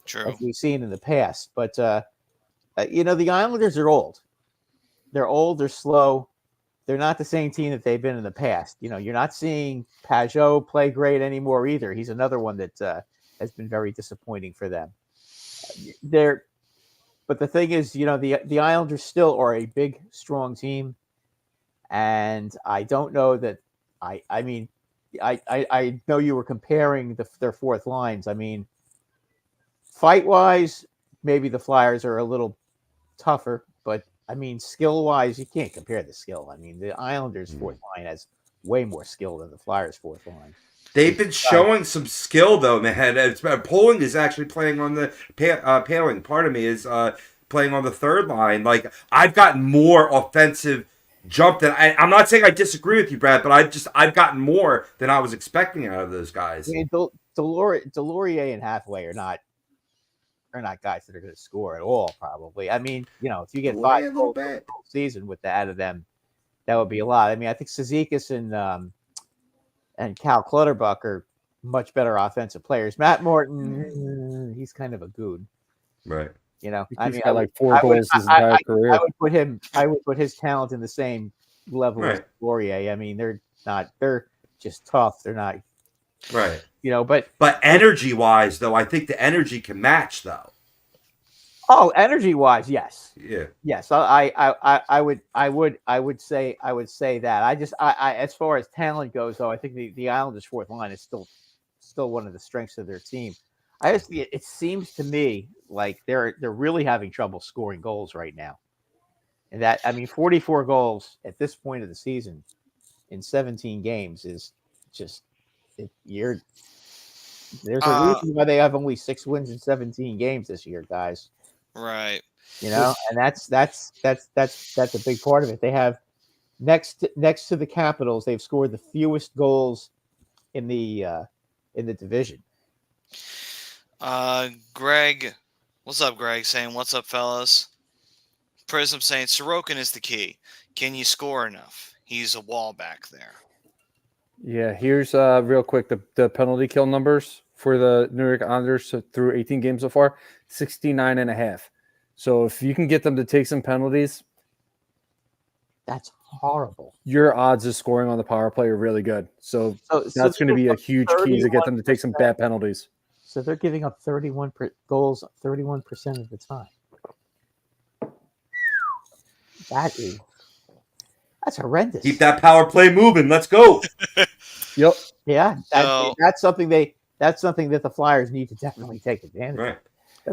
S6: True.
S8: Like we've seen in the past. But the Islanders are old. They're old, they're slow. They're not the same team that they've been in the past. You're not seeing Pajot play great anymore either. He's another one that has been very disappointing for them. But the thing is, the Islanders still are a big, strong team, and I don't know that. I mean, I know you were comparing their fourth lines. I mean, fight wise, maybe the Flyers are a little tougher, but I mean, skill wise, you can't compare the skill. I mean, the Islanders' fourth line has way more skill than the Flyers' fourth line.
S7: They've been showing some skill, though, man. Poling is actually playing on the Paling. Part of me is playing on the third line. Like, I've gotten more offensive jump than I'm not saying I disagree with you, Brad, but I've gotten more than I was expecting out of those guys.
S8: I mean, Delorier and Hathaway are not guys that are going to score at all. Probably. I mean, if you get 5 goals in the season with that out of them, that would be a lot. I mean, I think Cizikas and Cal Clutterbuck are much better offensive players. Matt Morton, he's kind of a goon,
S7: right?
S8: I mean,
S1: got like 4 goals his entire career.
S8: I would put his talent in the same level as Laurier. I mean, they're just tough. They're not
S7: right.
S8: But
S7: energy wise, though, I think the energy can match, though.
S8: Oh, energy wise, yes.
S7: Yeah.
S8: Yes, I would say that. I as far as talent goes, though, I think the Islanders' fourth line is still one of the strengths of their team. It seems to me like they're really having trouble scoring goals right now. And that, I mean, 44 goals at this point of the season in 17 games is just there's a reason why they have only 6 wins in 17 games this year, guys.
S6: Right.
S8: And that's a big part of it. They have next to the Capitals, they've scored the fewest goals in the division.
S6: Greg, what's up, Greg? Saying, what's up, fellas? Prism saying, Sorokin is the key. Can you score enough? He's a wall back there.
S1: Yeah, here's real quick the penalty kill numbers for the New York Islanders through 18 games so far, 69.5. So if you can get them to take some penalties,
S8: that's horrible.
S1: Your odds of scoring on the power play are really good. So that's going to be a huge key to get them to take some bad penalties.
S8: So they're giving up 31 goals 31% of the time. That's horrendous.
S7: Keep that power play moving. Let's go.
S1: Yep.
S8: Yeah, that's something that the Flyers need to definitely take advantage of.
S7: Right.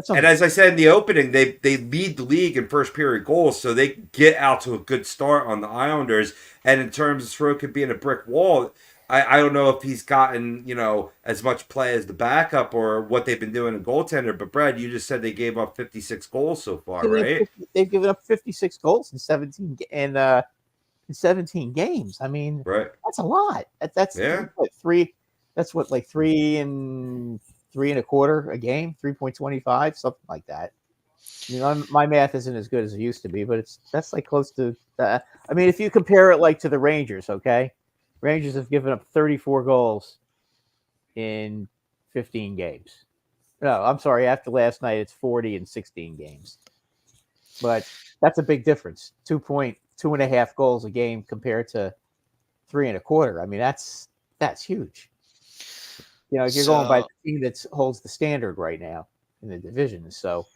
S7: And as I said in the opening, they lead the league in first period goals, so they get out to a good start on the Islanders. And in terms of Sorokin being a brick wall, I don't know if he's gotten, as much play as the backup or what they've been doing in goaltender. But Brad, you just said they gave up 56 goals so far, right?
S8: They've given up 56 goals in 17 games. I mean,
S7: right.
S8: That's a lot. That's what, three. That's what, like 3 and 3.25 a game, 3.25, something like that. My math isn't as good as it used to be, but that's like close to. I mean, if you compare it like to the Rangers, okay, Rangers have given up 34 goals in 15 games. No, I'm sorry. After last night, it's 40 in 16 games. But that's a big difference. 2.5 goals a game compared to 3.25. I mean, that's huge. If you're going by the team that holds the standard right now in the division, so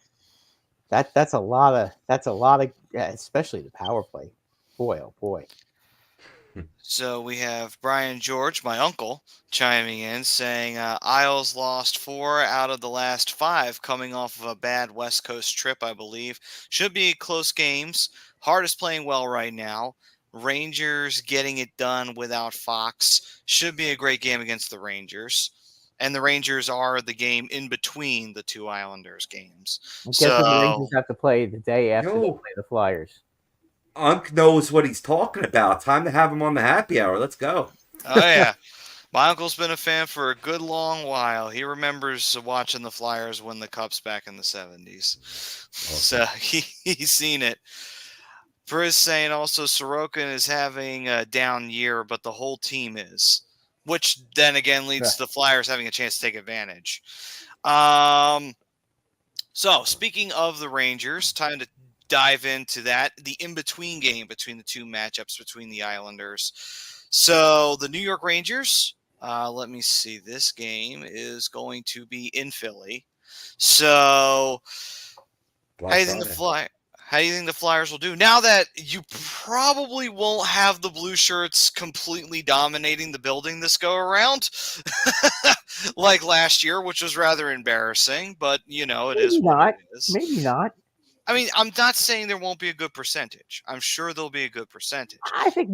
S8: that's a lot of, especially the power play. Boy, oh boy.
S6: So we have Brian George, my uncle, chiming in saying Isles lost 4 out of the last 5 coming off of a bad West Coast trip, I believe. Should be close games. Hart is playing well right now. Rangers getting it done without Fox. Should be a great game against the Rangers. And the Rangers are the game in between the 2 Islanders games.
S8: So the Rangers have to play the day after they play the Flyers.
S7: Unc knows what he's talking about. Time to have him on the happy hour. Let's go.
S6: Oh, yeah. My uncle's been a fan for a good long while. He remembers watching the Flyers win the Cups back in the 70s. So he's seen it. Friz saying also Sorokin is having a down year, but the whole team is. Which then again leads to the Flyers having a chance to take advantage. So speaking of the Rangers, time to dive into that, the in-between game between the 2 matchups between the Islanders. So the New York Rangers, let me see, this game is going to be in Philly. So how do you think the Flyers will do now that you probably won't have the blue shirts completely dominating the building this go around like last year, which was rather embarrassing, but it is what it is.
S8: Maybe not.
S6: I mean, I'm not saying there won't be a good percentage. I'm sure there'll be a good percentage.
S8: I think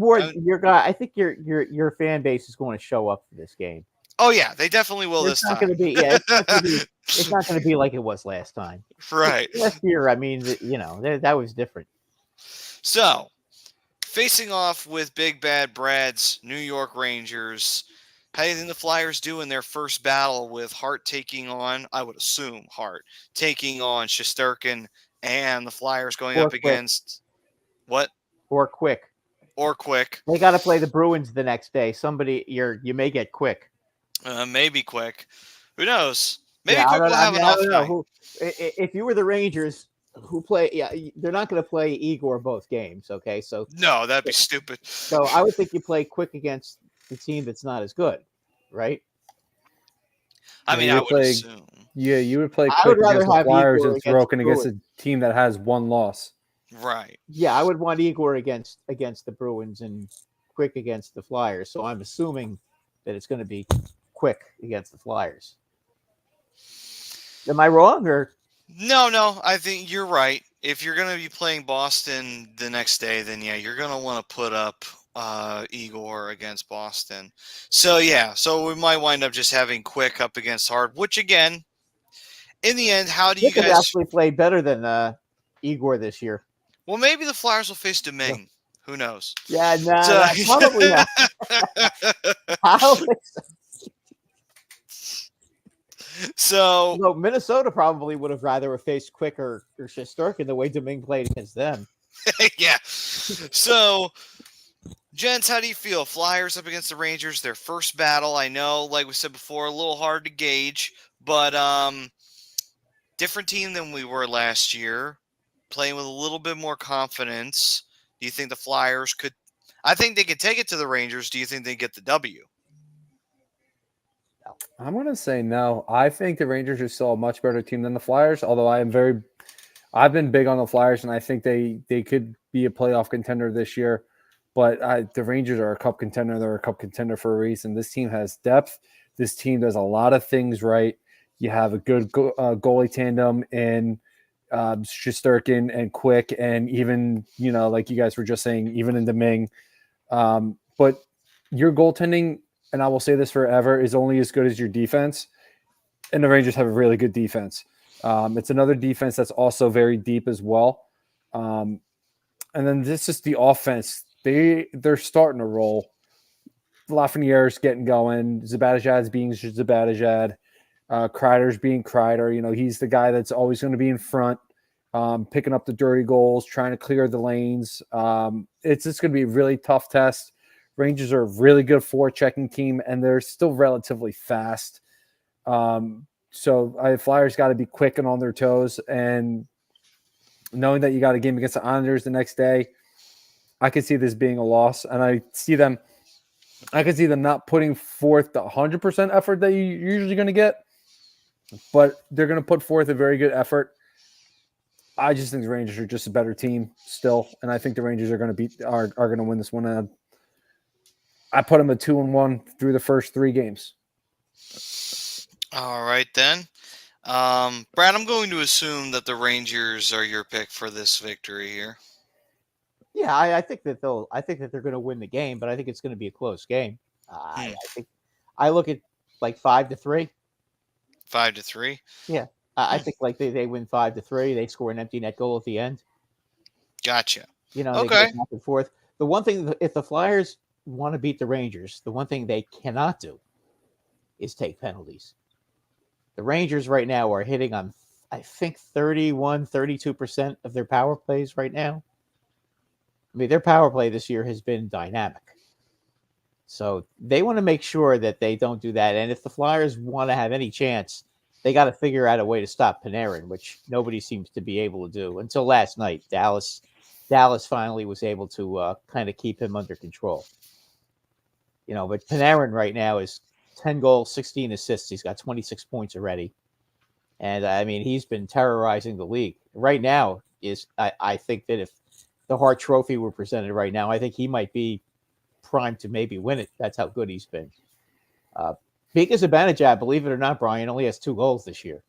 S8: your fan base is going to show up for this game.
S6: Oh yeah, they definitely will this time.
S8: It's not going to be like it was last time.
S6: Right.
S8: Last year, I mean, that was different.
S6: So, facing off with Big Bad Brad's New York Rangers, how do you think the Flyers do in their first battle with Hart taking on, I would assume Hart, taking on Shesterkin and the Flyers going up against what?
S8: Or Quick.
S6: They
S8: got to play the Bruins the next day. You may get Quick.
S6: Maybe Quick. Who knows? Maybe Quick will have an off night.
S8: If you were the Rangers, they're not going to play Igor both games. Okay, so
S6: no, that'd be stupid.
S8: So I would think you play Quick against the team that's not as good, right?
S6: I mean, I would assume.
S1: Yeah, you would play Quick against the Flyers and Sorokin against a team that has 1 loss.
S6: Right.
S8: Yeah, I would want Igor against the Bruins and Quick against the Flyers. So I'm assuming that it's going to be quick against the Flyers. Am I wrong, or
S6: No, I think you're right. If you're going to be playing Boston the next day, then yeah, you're going to want to put up Igor against Boston. So yeah, so we might wind up just having Quick up against Hard, which again, in the end, how do you
S8: Quick has
S6: guys?
S8: actually played better than Igor this year?
S6: Well, maybe the Flyers will face Domingue. Who knows?
S8: Yeah, nah,
S6: So-
S8: probably not. I don't think so.
S6: So
S8: No, Minnesota probably would have rather have faced Quick or Shesterkin the way Domingue played against them.
S6: yeah. So, gents, how do you feel? Flyers up against the Rangers, their first battle. I know, like we said before, a little hard to gauge, but different team than we were last year, playing with a little bit more confidence. Do you think the Flyers could? I think they could take it to the Rangers. Do you think they get the W?
S1: I'm going to say no. I think the Rangers are still a much better team than the Flyers, although I've been big on the Flyers, and I think they could be a playoff contender this year. But the Rangers are a cup contender. They're a cup contender for a reason. This team has depth. This team does a lot of things right. You have a good goalie tandem in Shesterkin and Quick, and even, like you guys were just saying, even in Domingue. But your goaltending, and I will say this forever, is only as good as your defense. And the Rangers have a really good defense. It's another defense that's also very deep as well. And then this is the offense. They're starting to roll. Lafreniere's getting going. Zibanejad's being Zibanejad. Kreider's being Kreider. He's the guy that's always going to be in front, picking up the dirty goals, trying to clear the lanes. It's just going to be a really tough test. Rangers are a really good forechecking team, and they're still relatively fast. So Flyers got to be quick and on their toes. And knowing that you got a game against the Islanders the next day, I could see this being a loss. And I could see them not putting forth the 100% effort that you're usually going to get, but they're going to put forth a very good effort. I just think the Rangers are just a better team still, and I think the Rangers are going to win this one. I put them at 2-1 through the first 3 games.
S6: All right, then. Brad, I'm going to assume that the Rangers are your pick for this victory here.
S8: Yeah, I think that they're going to win the game, but I think it's going to be a close game. I think I look at like 5-3.
S6: 5-3.
S8: Yeah, I think like they win 5-3. They score an empty net goal at the end.
S6: Gotcha.
S8: They
S6: Okay.
S8: go back and forth. The one thing, if the Flyers want to beat the Rangers, the one thing they cannot do is take penalties. The Rangers right now are hitting on, I think, 32% of their power plays right now. I mean, their power play this year has been dynamic. So they want to make sure that they don't do that. And if the Flyers want to have any chance, they got to figure out a way to stop Panarin, which nobody seems to be able to do until last night. Dallas finally was able to kind of keep him under control. But Panarin right now is 10 goals, 16 assists. He's got 26 points already. And I mean, he's been terrorizing the league. Right now I think that if the Hart Trophy were presented right now, I think he might be primed to maybe win it. That's how good he's been. Mika Zibanejad, believe it or not, Brian, only has 2 goals this year.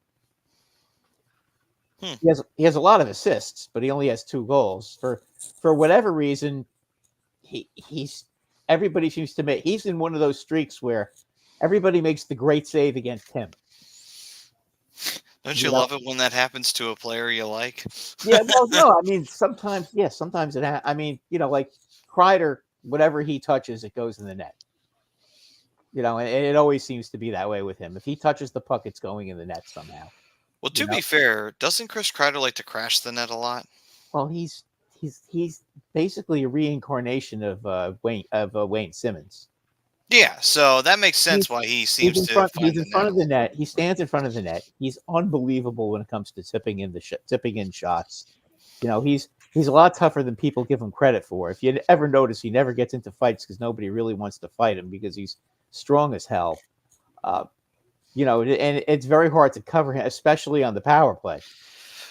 S8: He has a lot of assists, but he only has 2 goals. For whatever reason, he's everybody seems to make. He's in one of those streaks where everybody makes the great save against him.
S6: Don't you love it when that happens to a player you like?
S8: Yeah, well, no, I mean, sometimes it I mean, like Kreider, whatever he touches, it goes in the net. And it always seems to be that way with him. If he touches the puck, it's going in the net somehow.
S6: Well, to be fair, doesn't Chris Kreider like to crash the net a lot?
S8: Well, he's basically a reincarnation of Wayne Simmons.
S6: Yeah, so that makes sense why he seems
S8: he's
S6: to.
S8: He's in front of the net. He stands in front of the net. He's unbelievable when it comes to tipping in shots. He's a lot tougher than people give him credit for. If you ever notice, he never gets into fights because nobody really wants to fight him because he's strong as hell. And it's very hard to cover him, especially on the power play.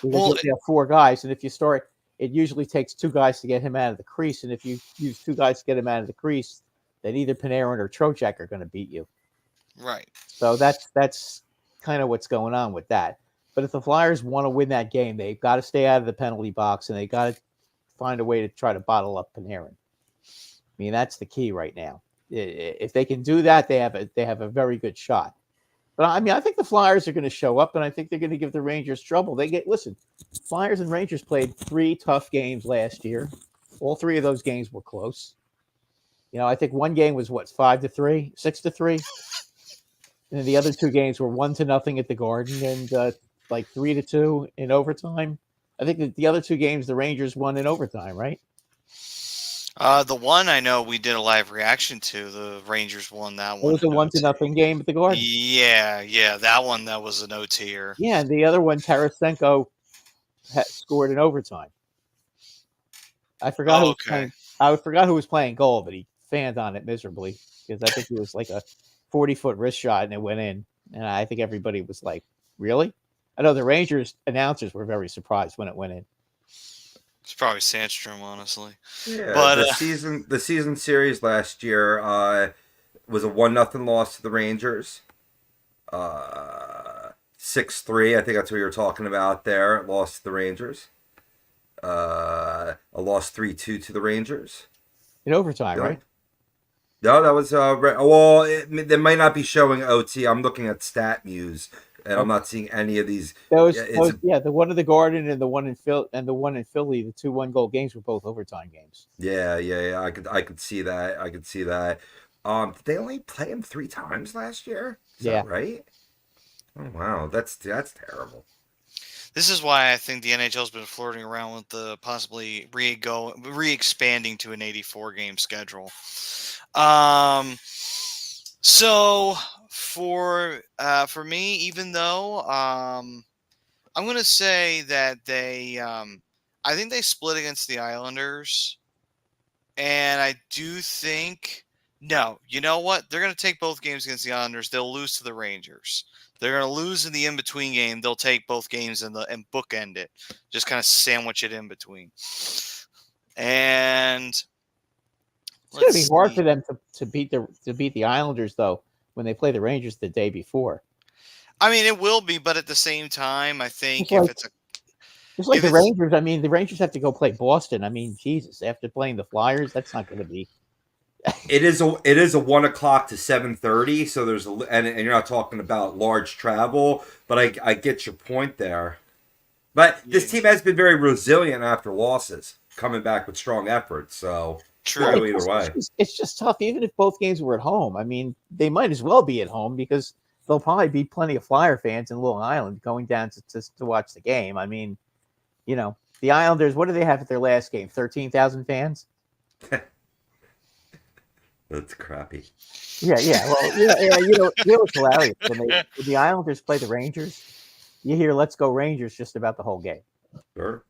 S8: Because you have 4 guys, and if you start, it usually takes 2 guys to get him out of the crease. And if you use 2 guys to get him out of the crease, then either Panarin or Trocheck are going to beat you.
S6: Right.
S8: So that's kind of what's going on with that. But if the Flyers want to win that game, they've got to stay out of the penalty box and they got to find a way to try to bottle up Panarin. I mean, that's the key right now. If they can do that, they have a very good shot. But I mean, I think the Flyers are going to show up, and I think they're going to give the Rangers trouble. Listen, Flyers and Rangers played 3 tough games last year. All 3 of those games were close. I think one game was 5-3, 6-3, and the other 2 games were 1-0 at the Garden and like 3-2 in overtime. I think that the other 2 games the Rangers won in overtime, right?
S6: The one I know we did a live reaction to, the Rangers won that
S8: It
S6: one.
S8: was a 1-0 game at the Garden.
S6: Yeah, that one, that was an OT-er.
S8: Yeah, and the other one, Tarasenko scored in overtime. I forgot who was playing. I forgot who was playing goal, but he fanned on it miserably because I think it was like a 40-foot wrist shot and it went in. And I think everybody was like, "Really?" I know the Rangers announcers were very surprised when it went in.
S6: It's probably Sandstrom, honestly.
S7: Yeah,
S6: But
S7: the season series last year was a 1-0 loss to the Rangers. 6-3, I think that's what you were talking about there. Lost to the Rangers. A loss 3-2 to the Rangers.
S8: In overtime, right?
S7: No, that was well. They might not be showing OT. I'm looking at StatMuse, and I'm not seeing any of these.
S8: The one at the Garden and the one in Philly, the 2 1-goal games were both overtime games.
S7: Yeah. I could see that. Did they only play him 3 times last year? Is that right? Oh wow, that's terrible.
S6: This is why I think the NHL's been flirting around with the possibly re-expanding to an 84 game schedule. So for me, even though I'm going to say that I think they split against the Islanders, and I do think no. You know what? They're going to take both games against the Islanders. They'll lose to the Rangers. They're going to lose in the in-between game. They'll take both games and bookend it. Just kind of sandwich it in between. And
S8: it's going to be hard for them to beat the Islanders, though, when they play the Rangers the day before.
S6: I mean, it will be, but at the same time, I think
S8: the Rangers. I mean, the Rangers have to go play Boston. I mean, Jesus, after playing the Flyers, that's not going to be.
S7: It is a 1:00 to 7:30, so there's and you're not talking about large travel, but I get your point there. But this team has been very resilient after losses, coming back with strong efforts. So
S6: true
S7: either way.
S8: It's just tough, even if both games were at home. I mean, they might as well be at home because there'll probably be plenty of Flyer fans in Long Island going down to watch the game. I mean, the Islanders. What do they have at their last game? 13,000 fans.
S7: That's crappy.
S8: Yeah. Well, yeah. What's hilarious when the Islanders play the Rangers, you hear "Let's go Rangers" just about the whole game.
S7: Sure.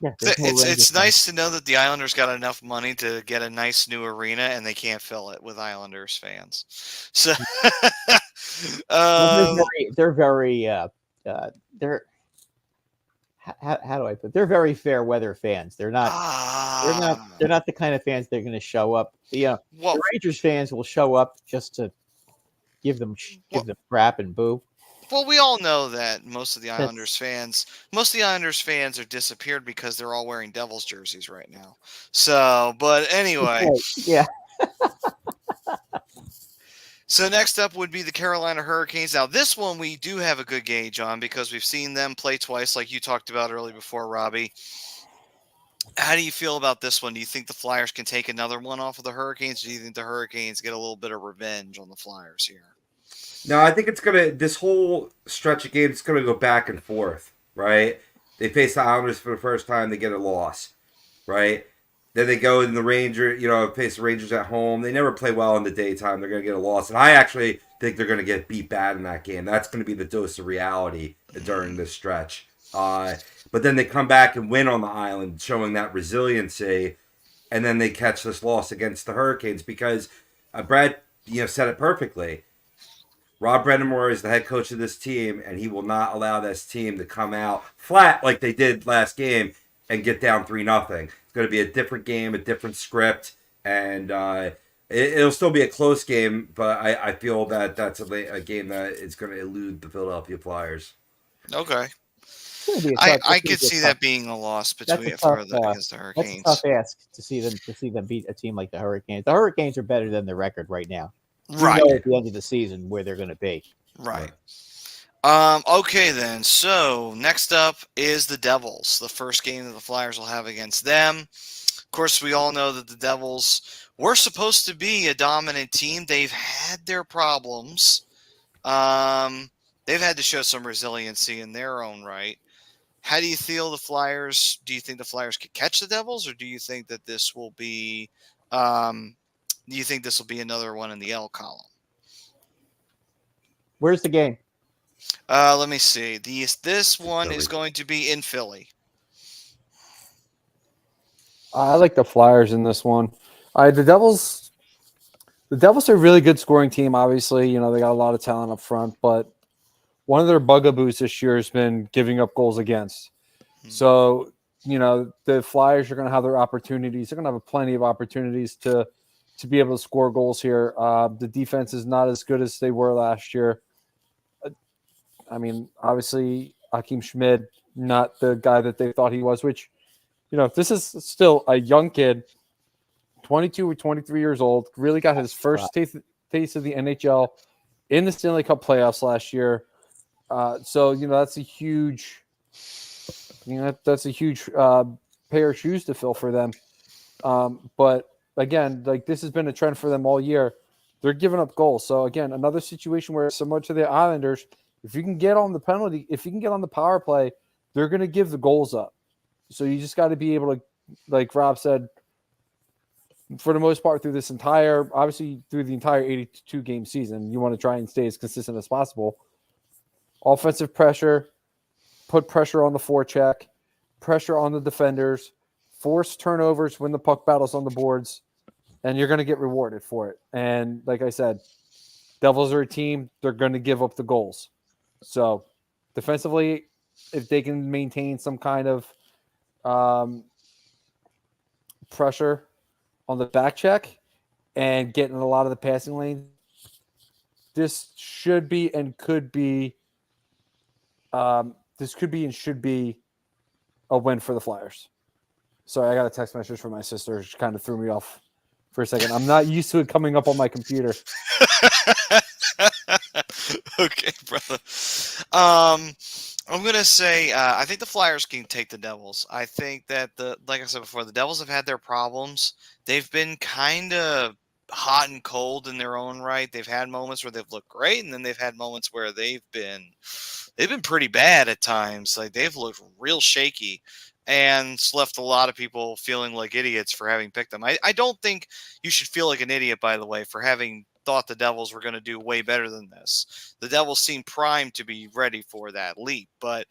S8: Yeah,
S6: it's nice to know that the Islanders got enough money to get a nice new arena, and they can't fill it with Islanders fans. So
S8: they're very how do I put? They're very fair weather fans. They're not the kind of fans that are going to show up. The Rangers fans will show up just to give them crap and boo.
S6: Well, we all know that most of the Islanders fans are disappeared because they're all wearing Devils jerseys right now. So, but anyway,
S8: yeah.
S6: So next up would be the Carolina Hurricanes. Now, this one we do have a good gauge on because we've seen them play twice, like you talked about earlier before, Robbie. How do you feel about this one? Do you think the Flyers can take another one off of the Hurricanes? Or do you think the Hurricanes get a little bit of revenge on the Flyers here?
S7: No, I think this whole stretch of games, it's going to go back and forth, right? They face the Islanders for the first time, they get a loss, right? Then they go in the Rangers, face the Rangers at home. They never play well in the daytime. They're going to get a loss. And I actually think they're going to get beat bad in that game. That's going to be the dose of reality during this stretch. But then they come back and win on the island, showing that resiliency. And then they catch this loss against the Hurricanes because Brad, said it perfectly. Rob Brennamore is the head coach of this team, and he will not allow this team to come out flat like they did last game and get down 3-0. It's going to be a different game, a different script, and It'll still be a close game, but I feel that that's a game that is going to elude the Philadelphia Flyers.
S6: Okay.
S8: It's going to be a
S6: I
S8: tough.
S6: I
S8: It's gonna
S6: could
S8: be a
S6: see
S8: tough.
S6: that being a loss
S8: That's a
S6: between
S8: tough.
S6: against the
S8: That's a tough
S6: Hurricanes.
S8: ask to see them beat a team like the Hurricanes. The Hurricanes are better than the record right now. You
S6: Right.
S8: know at the end of the season where they're going to be.
S6: Right. Okay then. So next up is the Devils. The first game that the Flyers will have against them. Of course, we all know that the Devils were supposed to be a dominant team. They've had their problems. They've had to show some resiliency in their own right. How do you feel the Flyers? Do you think the Flyers could catch the Devils, or do you think that this will be? Do you think this will be another one in the L column?
S8: Where's the game?
S6: Let me see. This one is
S7: Philly.
S6: going to be in Philly.
S1: I like the Flyers in this one. The Devils. The Devils are a really good scoring team. Obviously, you know they got a lot of talent up front, but one of their bugaboos this year has been giving up goals against. So, you know, the Flyers are going to have their opportunities. They're going to have plenty of opportunities to be able to score goals here. The defense is not as good as they were last year. I mean, obviously, Hakeem Schmid, not the guy that they thought he was, which, you know, this is still a young kid, 22 or 23 years old, really got his first taste of the NHL in the Stanley Cup playoffs last year. So, you know, that's a huge pair of shoes to fill for them. But again, like this has been a trend for them all year. They're giving up goals. So again, another situation where similar to the Islanders, if you can get on the penalty, if you can get on the power play, they're going to give the goals up. So you just got to be able to, like Rob said, for the most part through the entire 82 game season, you want to try and stay as consistent as possible. Offensive pressure, put pressure on the forecheck, pressure on the defenders, force turnovers when the puck battles on the boards, and you're going to get rewarded for it. And like I said, Devils are a team, they're going to give up the goals. So defensively, if they can maintain some kind of pressure on the back check and get in a lot of the passing lanes, this should be and could be this could be and should be a win for the Flyers. Sorry, I got a text message from my sister. She kind of threw me off for a second. I'm not used to it coming up on my computer.
S6: Okay, brother. I'm gonna say I think the Flyers can take the Devils. I think that like I said before, the Devils have had their problems. They've been kind of hot and cold in their own right. They've had moments where they've looked great, and then they've had moments where they've been pretty bad at times. Like they've looked real shaky, and it's left a lot of people feeling like idiots for having picked them. I don't think you should feel like an idiot, by the way, for having thought the Devils were going to do way better than this. The Devils seem primed to be ready for that leap, but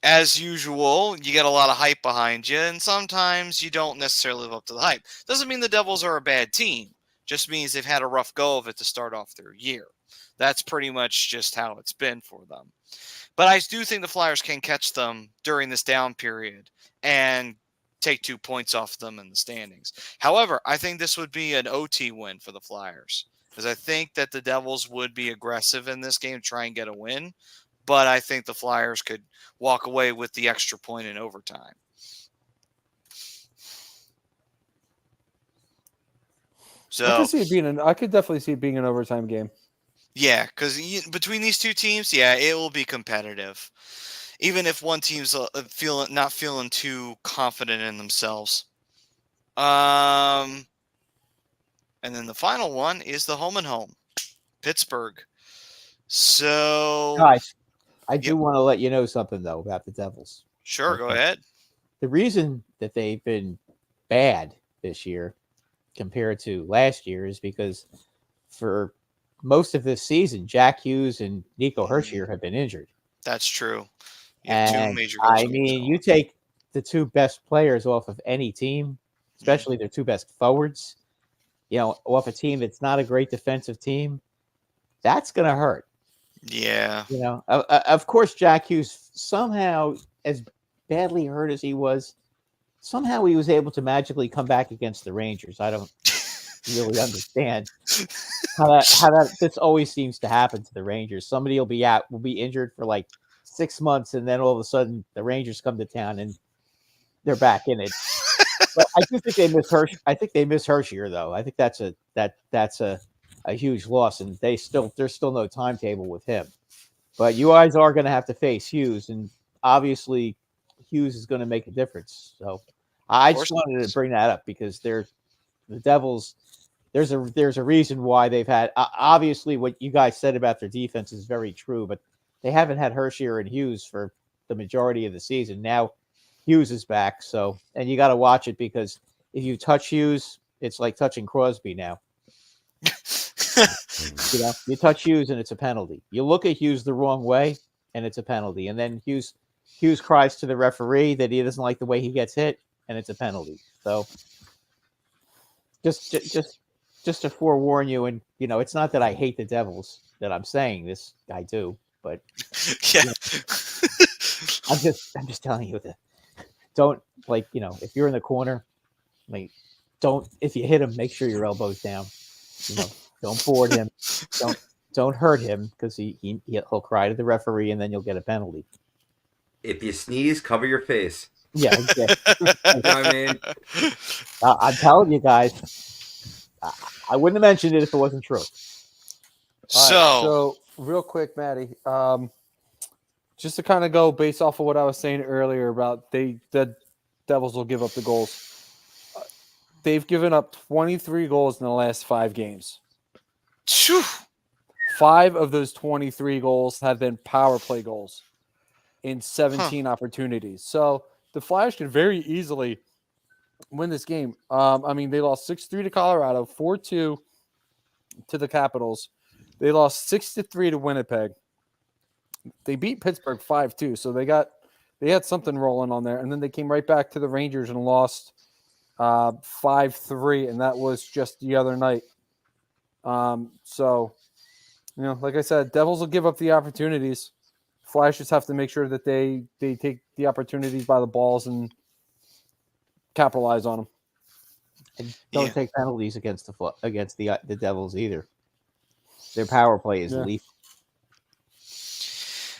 S6: as usual, you get a lot of hype behind you, and sometimes you don't necessarily live up to the hype. Doesn't mean the Devils are a bad team. Just means they've had a rough go of it to start off their year. That's pretty much just how it's been for them. But I do think the Flyers can catch them during this down period and take 2 points off them in the standings. However, I think this would be an OT win for the Flyers because I think that the Devils would be aggressive in this game, try and get a win. But I think the Flyers could walk away with the extra point in overtime. So
S1: I could definitely see it being an overtime game.
S6: Yeah, because between these two teams, yeah, it will be competitive. Even if one team's not feeling too confident in themselves. And then the final one is the home and home, Pittsburgh. So,
S8: guys, I do want to let you know something though about the Devils.
S6: Sure, go ahead.
S8: The reason that they've been bad this year compared to last year is because for most of this season, Jack Hughes and Nico Hershier have been injured.
S6: That's true.
S8: And I mean, you take the two best players off of any team, especially their two best forwards, you know, off a team that's not a great defensive team, that's going to hurt.
S6: Yeah.
S8: You know, of course, Jack Hughes somehow, as badly hurt as he was, somehow he was able to magically come back against the Rangers. I don't really understand how that this always seems to happen to the Rangers. Somebody will be injured for like 6 months, and then all of a sudden the Rangers come to town and they're back in it. But I do think they miss Hershey. I think they miss Hershier though. I think that's a huge loss, and there's still no timetable with him. But you guys are going to have to face Hughes, and obviously Hughes is going to make a difference. So I just wanted to bring that up because the Devils. There's a reason why they've had obviously what you guys said about their defense is very true, but they haven't had Hershier and Hughes for the majority of the season. Now Hughes is back, so and you got to watch it because if you touch Hughes, it's like touching Crosby now. You touch Hughes and it's a penalty. You look at Hughes the wrong way and it's a penalty, and then Hughes cries to the referee that he doesn't like the way he gets hit, and it's a penalty. So just to forewarn you, and it's not that I hate the Devils that I'm saying this. I do, but
S6: yeah,
S8: I'm just telling you that don't if you're in the corner, if you hit him, make sure your elbow's down. Don't board him, don't hurt him because he'll cry to the referee and then you'll get a penalty.
S7: If you sneeze, cover your face.
S8: Yeah, exactly.
S7: You know what I mean?
S8: I'm telling you guys. I wouldn't have mentioned it if it wasn't true.
S1: So real quick, Maddie, just to kind of go based off of what I was saying earlier about the Devils will give up the goals. They've given up 23 goals in the last 5 games. 5 of those 23 goals have been power play goals in 17 opportunities. So the Flyers could very easily win this game. They lost 6-3 to Colorado, 4-2 to the Capitals. They lost 6-3 to Winnipeg. They beat Pittsburgh 5-2, so they had something rolling on there. And then they came right back to the Rangers and lost 5-3, and that was just the other night. Like I said, Devils will give up the opportunities. Flyers just have to make sure that they take the opportunities by the balls and capitalize on them.
S8: And don't take penalties against the Devils either. Their power play is lethal.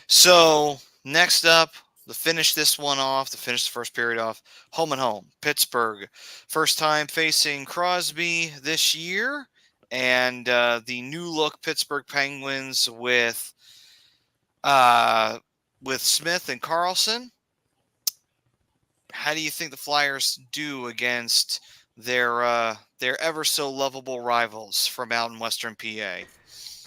S6: So next up, to finish this one off, to finish the first period off, home and home, Pittsburgh. First time facing Crosby this year, and the new look Pittsburgh Penguins with Smith and Carlson. How do you think the Flyers do against their ever so lovable rivals from out in Western PA?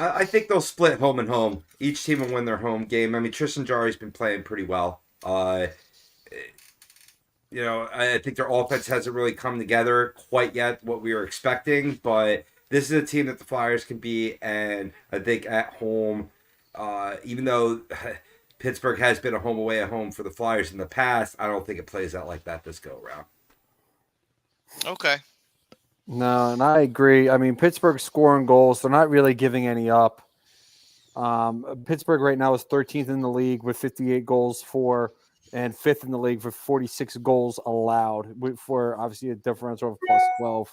S7: I think they'll split home and home. Each team will win their home game. I mean, Tristan Jarry's been playing pretty well. I think their offense hasn't really come together quite yet, what we were expecting, but this is a team that the Flyers can beat, and I think at home, even though Pittsburgh has been a home away at home for the Flyers in the past, I don't think it plays out like that this go around.
S6: Okay.
S1: No, and I agree. I mean, Pittsburgh's scoring goals. They're not really giving any up. Pittsburgh right now is 13th in the league with 58 goals for, and 5th in the league for 46 goals allowed, for obviously a differential of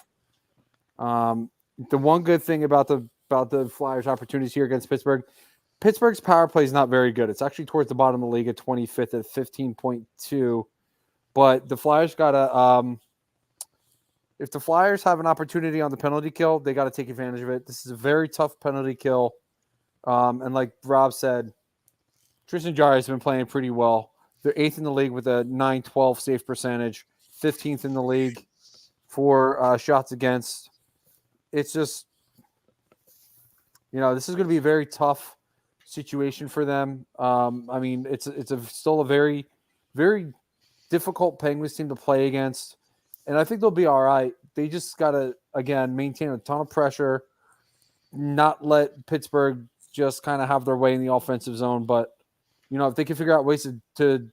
S1: +12. The one good thing about the Flyers' opportunities here against Pittsburgh's power play is not very good. It's actually towards the bottom of the league at 25th at 15.2. But the Flyers got to if the Flyers have an opportunity on the penalty kill, they got to take advantage of it. This is a very tough penalty kill. And like Rob said, Tristan Jarry has been playing pretty well. They're 8th in the league with a .912 save percentage, 15th in the league for shots against. It's just, this is going to be a very tough situation for them. It's still a very, very difficult Penguins team to play against. And I think they'll be all right. They just got to, again, maintain a ton of pressure, not let Pittsburgh just kind of have their way in the offensive zone. But, if they can figure out ways to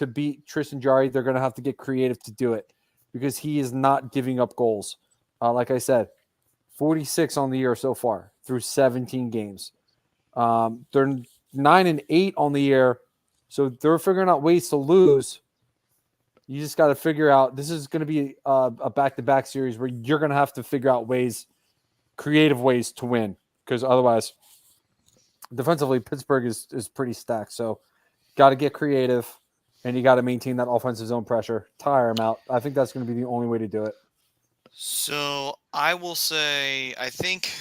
S1: beat Tristan Jarry, they're going to have to get creative to do it because he is not giving up goals. Like I said, 46 on the year so far through 17 games. They're 9-8 on the year, so they're figuring out ways to lose. You just got to figure out. This is going to be a back-to-back series where you're going to have to figure out creative ways to win, because otherwise, defensively, Pittsburgh is pretty stacked. So, got to get creative, and you got to maintain that offensive zone pressure, tire them out. I think that's going to be the only way to do it.
S6: So I will say I think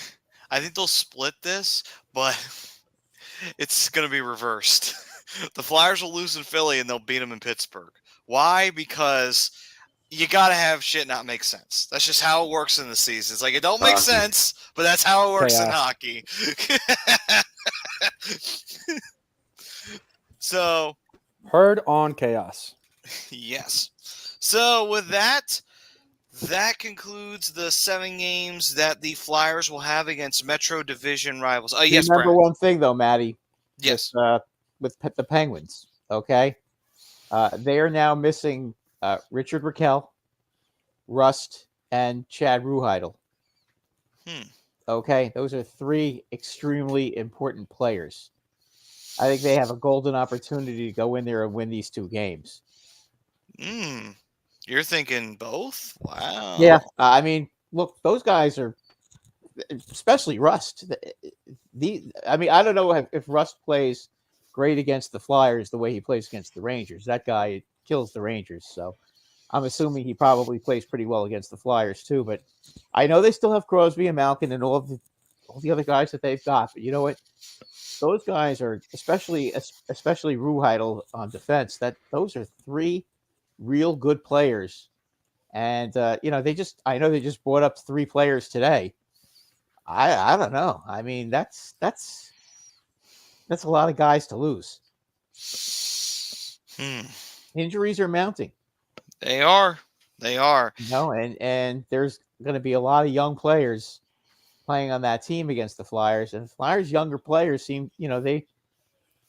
S6: they'll split this, but it's going to be reversed. The Flyers will lose in Philly and they'll beat them in Pittsburgh. Why? Because you got to have shit not make sense. That's just how it works in the season. It's like it don't make sense, but that's how it works in hockey. So,
S1: herd on chaos.
S6: Yes. So with that concludes the 7 games that the Flyers will have against Metro Division rivals. Oh, yes,
S8: remember
S6: Brad.
S8: one thing though, Matty.
S6: Yes.
S8: With the Penguins, okay? They are now missing Richard Raquel, Rust, and Chad Ruhidel. Okay, those are 3 extremely important players. I think they have a golden opportunity to go in there and win these 2 games.
S6: You're thinking both? Wow.
S8: Yeah, I mean, look, those guys are, especially Rust. I mean, I don't know if Rust plays great against the Flyers the way he plays against the Rangers. That guy kills the Rangers, so I'm assuming he probably plays pretty well against the Flyers too. But I know they still have Crosby and Malkin and all the other guys that they've got. But you know what? Those guys are, especially Ruhidel on defense. Those are 3 real good players, and I know they just brought up 3 players today. I don't know. I mean, that's a lot of guys to lose. Injuries are mounting.
S6: They are.
S8: And there's going to be a lot of young players playing on that team against the Flyers, and the Flyers' younger players seem, they've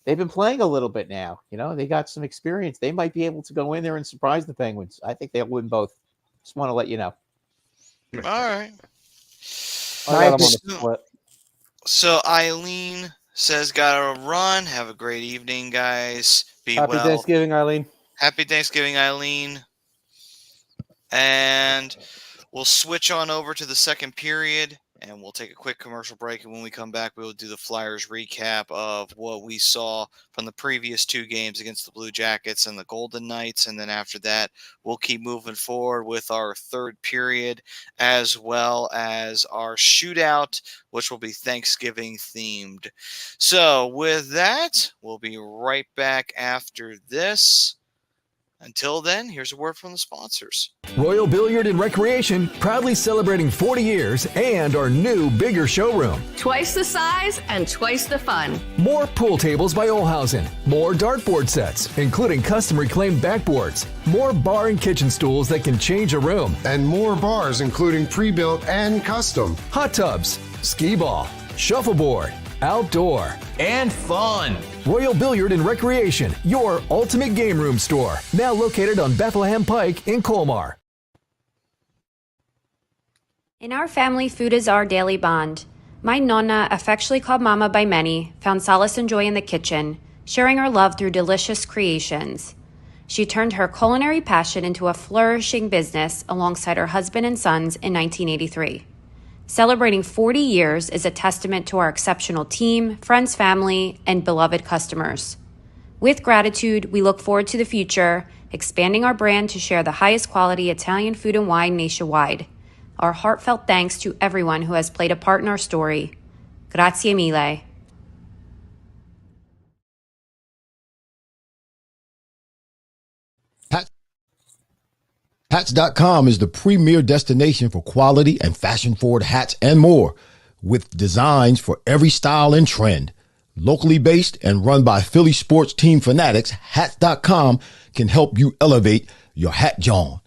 S8: been playing a little bit now. They got some experience. They might be able to go in there and surprise the Penguins. I think they'll win both. Just want to let you know.
S6: All right. So Eileen says, "Gotta run. Have a great evening, guys. Be
S1: Happy
S6: well.
S1: Thanksgiving, Eileen.
S6: Happy Thanksgiving, Eileen." And we'll switch on over to the second period, and we'll take a quick commercial break. And when we come back, we'll do the Flyers recap of what we saw from the previous 2 games against the Blue Jackets and the Golden Knights. And then after that, we'll keep moving forward with our third period, as well as our shootout, which will be Thanksgiving themed. So with that, we'll be right back after this. Until then, here's a word from the sponsors.
S9: Royal Billiard and Recreation, proudly celebrating 40 years and our new, bigger showroom.
S10: Twice the size and twice the fun.
S9: More pool tables by Olhausen. More dartboard sets, including custom reclaimed backboards. More bar and kitchen stools that can change a room.
S11: And more bars, including pre-built and custom.
S9: Hot tubs, skee ball, shuffleboard, outdoor,
S12: and fun.
S9: Royal Billiard and Recreation, your ultimate game room store. Now located on Bethlehem Pike in Colmar.
S13: In our family, food is our daily bond. My nonna, affectionately called Mama by many, found solace and joy in the kitchen, sharing her love through delicious creations. She turned her culinary passion into a flourishing business alongside her husband and sons in 1983. Celebrating 40 years is a testament to our exceptional team, friends, family, and beloved customers. With gratitude, we look forward to the future, expanding our brand to share the highest quality Italian food and wine nationwide. Our heartfelt thanks to everyone who has played a part in our story. Grazie mille.
S14: Hats.com is the premier destination for quality and fashion-forward hats and more, with designs for every style and trend. Locally based and run by Philly sports team fanatics, Hats.com can help you elevate your hat John.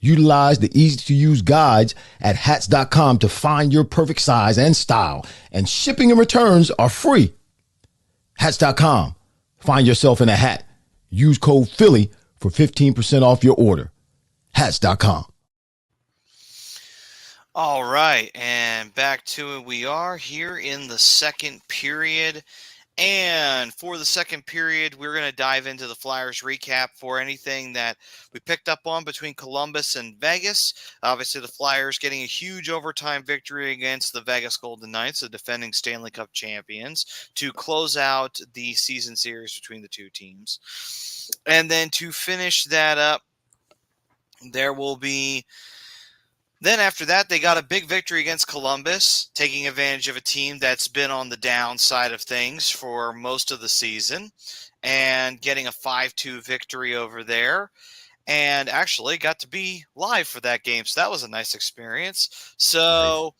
S14: Utilize the easy-to-use guides at Hats.com to find your perfect size and style, and shipping and returns are free. Hats.com. Find yourself in a hat. Use code Philly for 15% off your order. Hats.com.
S6: All right, and back to it we are here in the second period. And for the second period, we're going to dive into the Flyers recap for anything that we picked up on between Columbus and Vegas. Obviously, the Flyers getting a huge overtime victory against the Vegas Golden Knights, the defending Stanley Cup champions, to close out the season series between the two teams. And then to finish that up, there will be... Then after that, they got a big victory against Columbus, taking advantage of a team that's been on the downside of things for most of the season and getting a 5-2 victory over there. And actually got to be live for that game. So that was a nice experience. So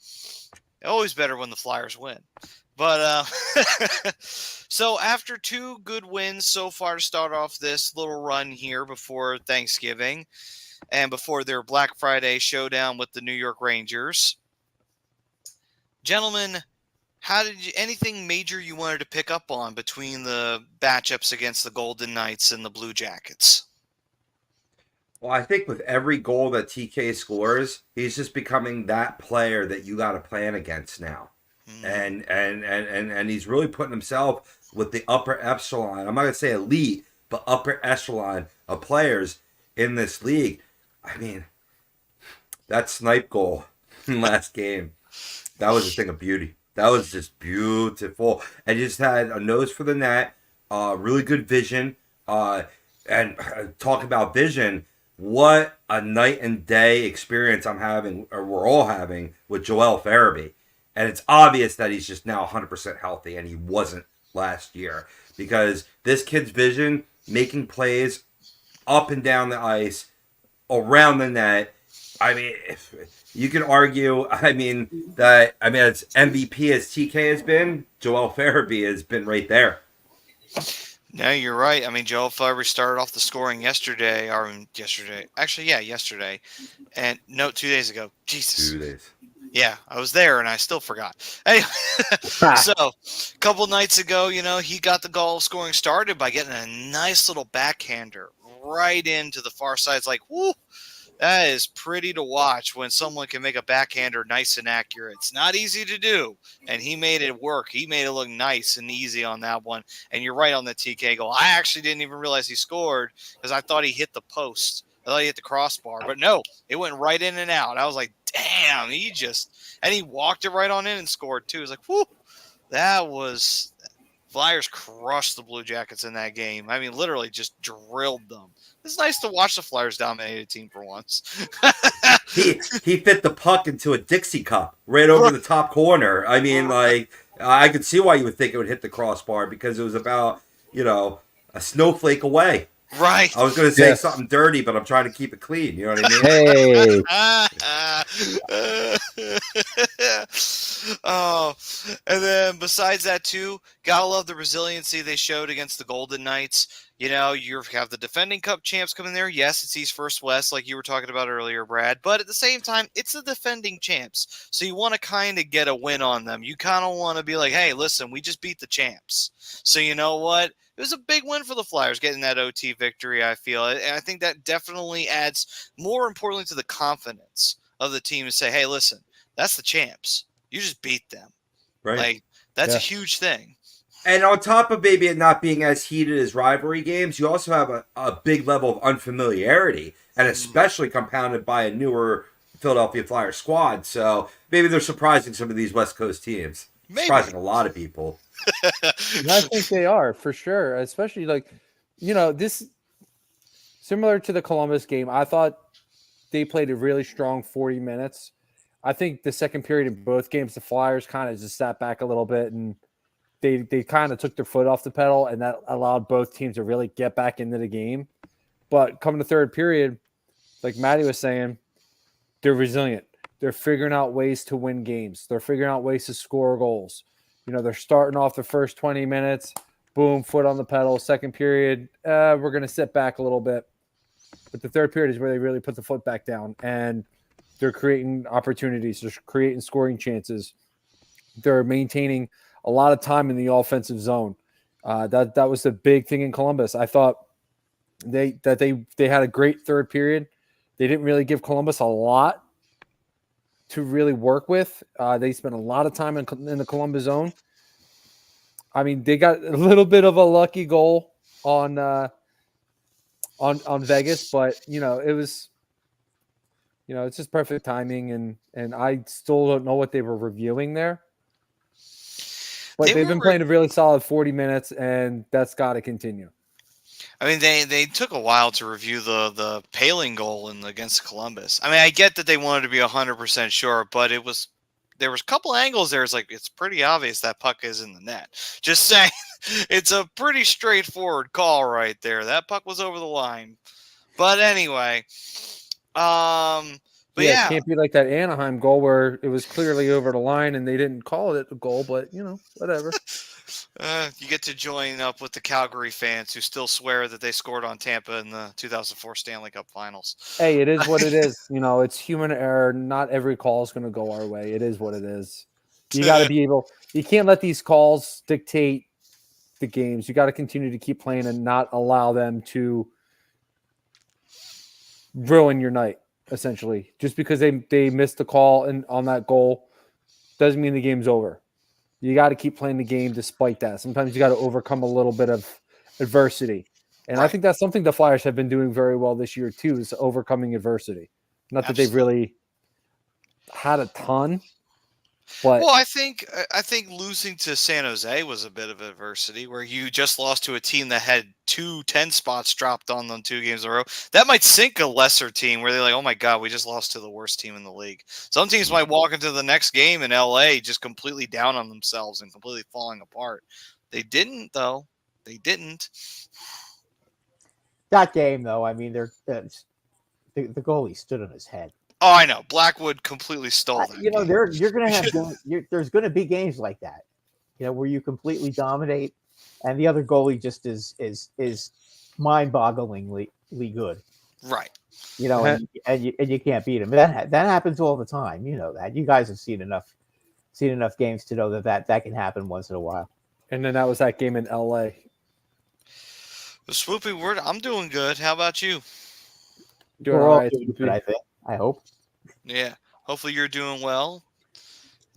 S6: always better when the Flyers win. But so after 2 good wins so far to start off this little run here before Thanksgiving, and before their Black Friday showdown with the New York Rangers. Gentlemen, anything major you wanted to pick up on between the matchups against the Golden Knights and the Blue Jackets?
S7: Well, I think with every goal that TK scores, he's just becoming that player that you got to plan against now. And he's really putting himself with the upper echelon. I'm not going to say elite, but upper echelon of players in this league. I mean, that snipe goal last game, that was a thing of beauty. That was just beautiful. And just had a nose for the net, really good vision. And talk about vision, what a night and day experience I'm having, or we're all having, with Joel Farabee. And it's obvious that he's just now 100% healthy, and he wasn't last year. Because this kid's vision, making plays up and down the ice, around the net. I mean, if you can argue, it's MVP as TK has been, Joel Farabee has been right there.
S6: No, you're right. I mean, Joel Farabee started off the scoring yesterday. And no, 2 days ago. Jesus.
S7: 2 days.
S6: Yeah, I was there and I still forgot. Anyway, so a couple nights ago, he got the goal scoring started by getting a nice little backhander right into the far side. It's like, whoo, that is pretty to watch when someone can make a backhander nice and accurate. It's not easy to do, and he made it work. He made it look nice and easy on that one. And you're right on the TK goal. I actually didn't even realize he scored because I thought he hit the post. I thought he hit the crossbar, but no, it went right in and out. I was like, damn, and he walked it right on in and scored too. It was like, whoo, Flyers crushed the Blue Jackets in that game. I mean, literally just drilled them. It's nice to watch the Flyers dominate a team for once.
S7: he fit the puck into a Dixie cup right over the top corner. I mean, I could see why you would think it would hit the crossbar because it was about, a snowflake away.
S6: Right.
S7: I was going to say something dirty, but I'm trying to keep it clean. You know what I
S1: mean?
S6: Oh, and then besides that, too, gotta love the resiliency they showed against the Golden Knights. You have the defending Cup champs coming there. Yes, it's East First West, like you were talking about earlier, Brad. But at the same time, it's the defending champs. So you want to kind of get a win on them. You kind of want to be like, hey, listen, we just beat the champs. So you know what? It was a big win for the Flyers getting that OT victory, I feel. And I think that definitely adds, more importantly, to the confidence of the team to say, hey, listen, that's the champs. You just beat them.
S7: Right.
S6: That's a huge thing.
S7: And on top of maybe it not being as heated as rivalry games, you also have a big level of unfamiliarity, and especially compounded by a newer Philadelphia Flyers squad. So maybe they're surprising some of these West Coast teams.
S6: Maybe.
S7: Surprising a lot of people.
S1: I think they are, for sure. Especially, this similar to the Columbus game. I thought they played a really strong 40 minutes. I think the second period in both games, the Flyers kind of just sat back a little bit and they kind of took their foot off the pedal, and that allowed both teams to really get back into the game. But coming to third period, like Maddie was saying, they're resilient. They're figuring out ways to win games. They're figuring out ways to score goals. They're starting off the first 20 minutes, boom, foot on the pedal. Second period, we're going to sit back a little bit. But the third period is where they really put the foot back down, and they're creating opportunities. They're creating scoring chances. They're maintaining a lot of time in the offensive zone. That was the big thing in Columbus. I thought they had a great third period. They didn't really give Columbus a lot to really work with. They spent a lot of time in the Columbus zone. I mean, they got a little bit of a lucky goal on Vegas, but it was it's just perfect timing, and I still don't know what they were reviewing there. But they've been playing a really solid 40 minutes, and that's got to continue.
S6: I mean, they took a while to review the Paling goal against Columbus. I mean, I get that they wanted to be 100% sure, but there was a couple angles there. It's pretty obvious that puck is in the net. Just saying, it's a pretty straightforward call right there. That puck was over the line. But anyway,
S1: It can't be like that Anaheim goal where it was clearly over the line and they didn't call it a goal, but whatever.
S6: You get to join up with the Calgary fans who still swear that they scored on Tampa in the 2004 Stanley Cup Finals.
S1: Hey, it is what it is. It's human error. Not every call is going to go our way. It is what it is. You got to be able. You can't let these calls dictate the games. You got to continue to keep playing and not allow them to ruin your night. Essentially, just because they missed the call and on that goal doesn't mean the game's over. You got to keep playing the game despite that. Sometimes you got to overcome a little bit of adversity. And I think that's something the Flyers have been doing very well this year too, is overcoming adversity. Not that they've really had a ton, but
S6: I think losing to San Jose was a bit of adversity, where you just lost to a team that had 10 spots dropped on them 2 games in a row. That might sink a lesser team where they're like, oh my God, we just lost to the worst team in the league. Some teams might walk into the next game in LA just completely down on themselves and completely falling apart. They didn't, though. They didn't.
S8: That game, though, I mean, the goalie stood on his head.
S6: Oh, I know. Blackwood completely stole that.
S8: You're going to have there's going to be games like that, where you completely dominate, and the other goalie just is mind-bogglingly good.
S6: Right.
S8: And you can't beat him. That happens all the time. You know that. You guys have seen enough games to know that can happen once in a while.
S1: And then that was that game in LA.
S6: The swoopy word. I'm doing good. How about you?
S1: Doing all right.
S8: I think. I hope.
S6: Yeah. Hopefully you're doing well.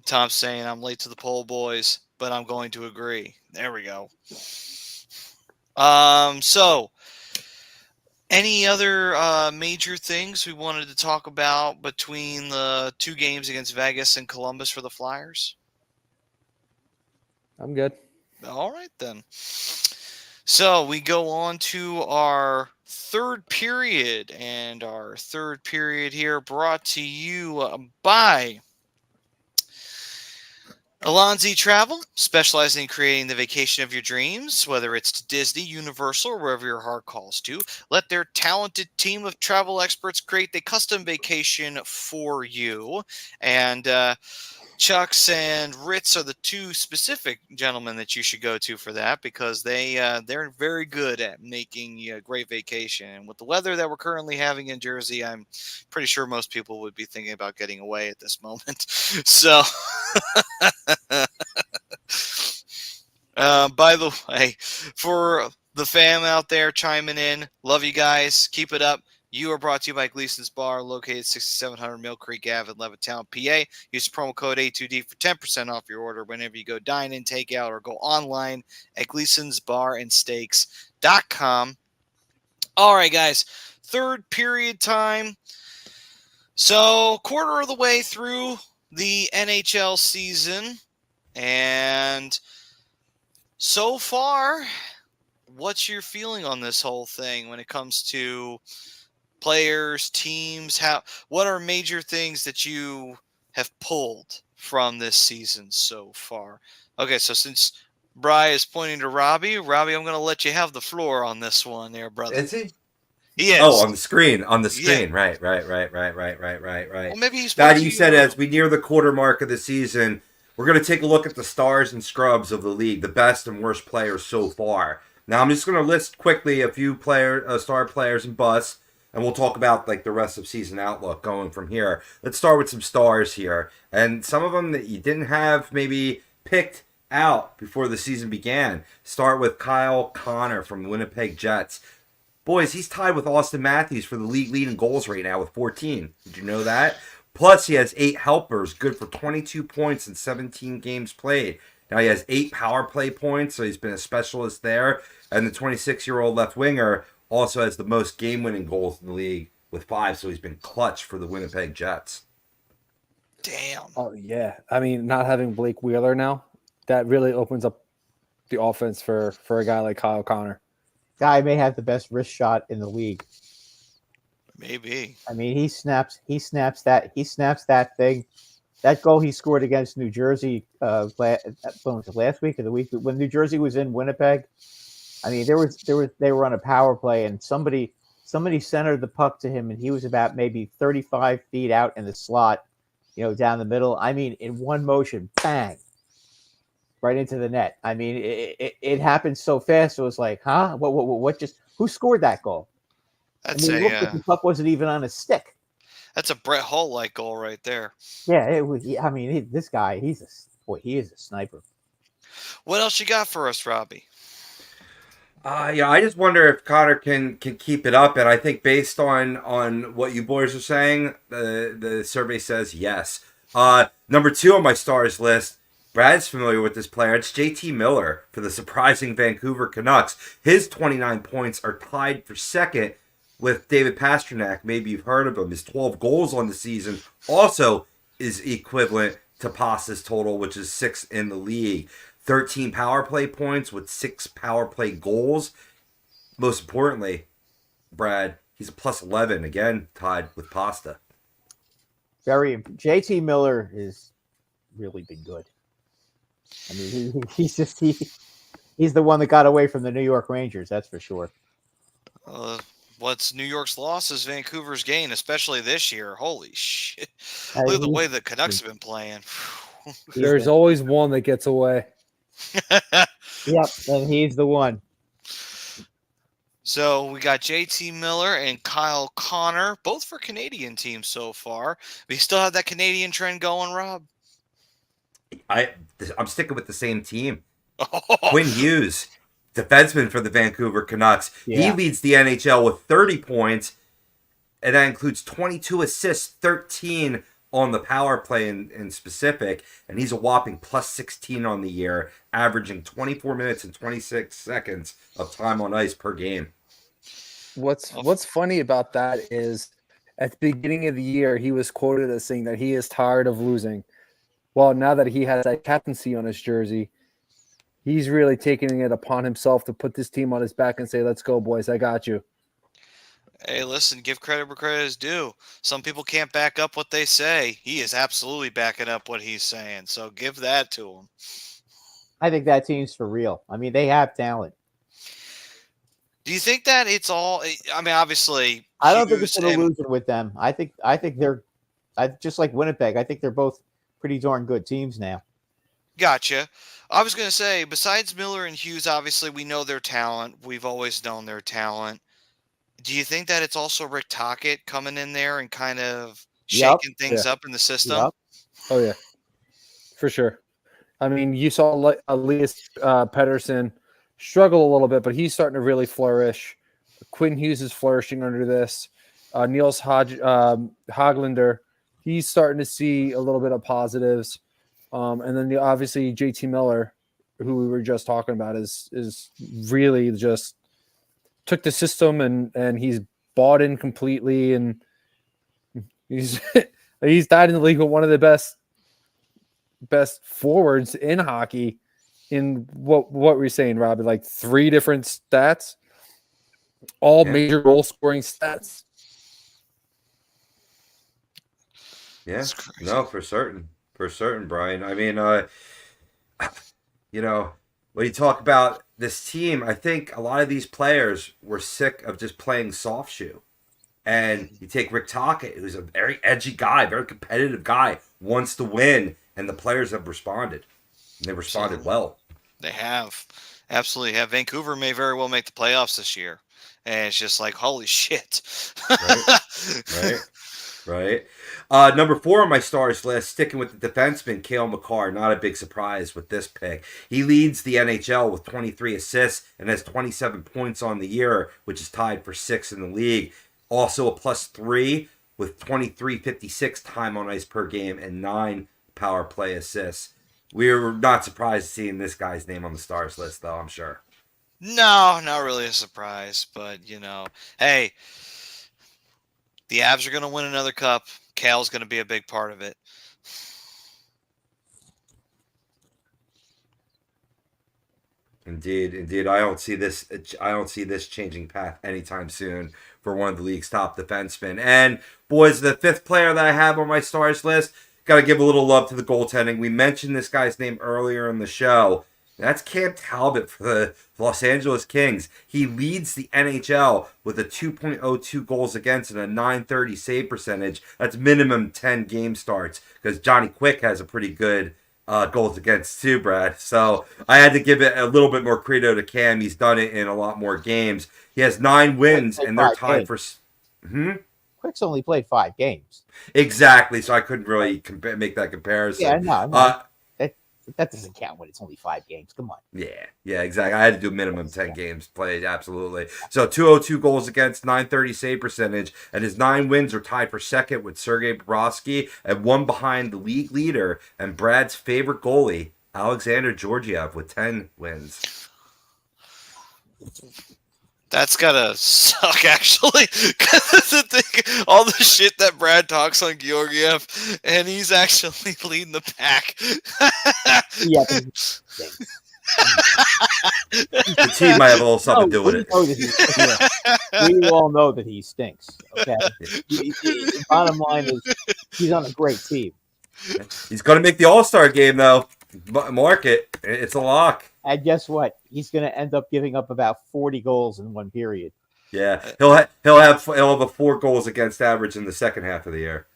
S6: Tom's saying I'm late to the poll, boys, but I'm going to agree. There we go. So any other major things we wanted to talk about between the 2 games against Vegas and Columbus for the Flyers?
S1: I'm good.
S6: All right, then. So we go on to our third period, and our third period here brought to you by Alonzi Travel, specializing in creating the vacation of your dreams, whether it's to Disney, Universal, or wherever your heart calls to. Let their talented team of travel experts create the custom vacation for you. And Chucks and Ritz are the 2 specific gentlemen that you should go to for that, because they're very good at making a great vacation. And with the weather that we're currently having in Jersey, I'm pretty sure most people would be thinking about getting away at this moment. So, by the way, for the fam out there chiming in, love you guys. Keep it up. You are brought to you by Gleason's Bar, located 6700 Mill Creek Ave in Levittown, PA. Use the promo code A2D for 10% off your order whenever you go dine in, take out, or go online at Gleason'sBarandSteaks.com. All right, guys. Third period time. So, quarter of the way through the NHL season. And so far, what's your feeling on this whole thing when it comes to players, teams? What are major things that you have pulled from this season so far? Okay, so since Bry is pointing to Robbie, I'm going to let you have the floor on this one there, brother.
S7: Is he?
S6: He is.
S7: Oh, on the screen.
S6: Yeah.
S7: Right.
S6: Well, maybe he's
S7: Matt, you said as we near the quarter mark of the season, we're going to take a look at the stars and scrubs of the league, the best and worst players so far. Now, I'm just going to list quickly a few star players and busts, and we'll talk about like the rest of season outlook going from here. Let's start with some stars here, and some of them that you didn't have maybe picked out before the season began. Start with Kyle Connor from the Winnipeg Jets. Boys, he's tied with Austin Matthews for the league leading goals right now with 14. Did you know that? Plus, he has 8 helpers, good for 22 points in 17 games played. Now he has 8 power play points, so he's been a specialist there. And the 26-year-old left winger also has the most game-winning goals in the league with 5, so he's been clutch for the Winnipeg Jets.
S6: Damn.
S1: Oh yeah, I mean, not having Blake Wheeler now, that really opens up the offense for a guy like Kyle Connor.
S8: Guy may have the best wrist shot in the league.
S6: Maybe.
S8: I mean, he snaps that thing. That goal he scored against New Jersey last week or the week when New Jersey was in Winnipeg. I mean, they were on a power play and somebody centered the puck to him and he was about maybe 35 feet out in the slot, down the middle. I mean, in one motion, bang, right into the net. I mean, it happened so fast. It was like, huh? What just who scored that goal?
S6: That's
S8: it looked like the puck wasn't even on a stick.
S6: That's a Brett Hull-like goal right there.
S8: Yeah, it was. I mean, this guy, he is a sniper.
S6: What else you got for us, Robbie?
S7: Yeah, I just wonder if Connor can keep it up, and I think based on what you boys are saying, the survey says yes. Number 2 on my stars list, Brad's familiar with this player. It's JT Miller for the surprising Vancouver Canucks. His 29 points are tied for second with David Pastrnak. Maybe you've heard of him. His 12 goals on the season also is equivalent to Pasta's total, which is 6 in the league. 13 power play points with 6 power play goals. Most importantly, Brad, he's a plus 11, again, tied with Pasta.
S8: JT Miller has really been good. I mean, he's the one that got away from the New York Rangers, that's for sure.
S6: What's New York's loss is Vancouver's gain, especially this year. Holy shit. Look at the way the Canucks have been playing.
S1: There's always one that gets away.
S8: Yep, and he's the one.
S6: So we got JT Miller and Kyle Connor, both for Canadian teams so far. We still have that Canadian trend going, Rob?
S7: I'm sticking with the same team. Quinn Hughes, defenseman for the Vancouver Canucks. Yeah. He leads the NHL with 30 points, and that includes 22 assists, 13 on the power play in specific, and he's a whopping plus 16 on the year, averaging 24 minutes and 26 seconds of time on ice per game.
S1: What's funny about that is at the beginning of the year, he was quoted as saying that he is tired of losing. Well, now that he has that captaincy on his jersey, he's really taking it upon himself to put this team on his back and say, let's go, boys, I got you.
S6: Hey, listen, give credit where credit is due. Some people can't back up what they say. He is absolutely backing up what he's saying, so give that to him.
S8: I think that team's for real. I mean, they have talent.
S6: Do you think that it's all – I mean, obviously –
S8: I don't think it's an illusion with them. I think they're just like Winnipeg. I think they're both pretty darn good teams now.
S6: Gotcha. I was going to say, besides Miller and Hughes, obviously we know their talent. We've always known their talent. Do you think that it's also Rick Tocchet coming in there and kind of shaking things up in the system?
S1: Yep. Oh, yeah. For sure. I mean, you saw Elias Pettersson struggle a little bit, but he's starting to really flourish. Quinn Hughes is flourishing under this. Niels Hoglander, he's starting to see a little bit of positives. And then obviously JT Miller, who we were just talking about, is really just took the system and he's bought in completely, and he's died in the league with one of the best forwards in hockey. In what were you saying, Robbie? Like 3 different stats, all major goal scoring stats.
S7: Yeah, no, for certain, Brian. I mean, when you talk about this team, I think a lot of these players were sick of just playing soft shoe. And you take Rick Tocchet, who's a very edgy guy, very competitive guy, wants to win, and the players have responded. And they responded well.
S6: They have. Absolutely have. Vancouver may very well make the playoffs this year. And it's just like, holy shit.
S7: Right. Number 4 on my stars list, sticking with the defenseman, Cale Makar. Not a big surprise with this pick. He leads the NHL with 23 assists and has 27 points on the year, which is tied for 6th in the league. Also a plus 3 with 23.56 time on ice per game and 9 power play assists. We're not surprised seeing this guy's name on the stars list, though, I'm sure.
S6: No, not really a surprise, but hey, the Avs are going to win another cup. Cale's going to be a big part of it.
S7: Indeed. I don't see this changing path anytime soon for one of the league's top defensemen. And boys, the fifth player that I have on my stars list, got to give a little love to the goaltending. We mentioned this guy's name earlier in the show. That's Cam Talbot for the Los Angeles Kings. He leads the NHL with a 2.02 goals against and a 930 save percentage. That's minimum 10 game starts because Johnny Quick has a pretty good goals against too, Brad. So I had to give it a little bit more credo to Cam. He's done it in a lot more games. He has 9 wins, and they're tied for.
S8: Quick's only played 5 games.
S7: Exactly. So I couldn't really make that comparison.
S8: Yeah, no. That doesn't count when it's only 5 games. Come on.
S7: Yeah, exactly. I had to do minimum 10 games played, absolutely. So 202 goals against, 930 save percentage, and his 9 wins are tied for second with Sergei Bobrovsky and 1 behind the league leader and Brad's favorite goalie, Alexander Georgiev, with 10 wins.
S6: That's gotta suck, actually. Because the thing, all the shit that Brad talks on Georgiev, and he's actually leading the pack.
S8: Yeah.
S7: The team might have a little something to do with it.
S8: We all know that he stinks. Okay. The bottom line is he's on a great team.
S7: He's going to make the All-Star game, though. Mark it. It's a lock.
S8: And guess what? He's going to end up giving up about 40 goals in one period.
S7: Yeah, he'll have a 4 goals against average in the second half of the year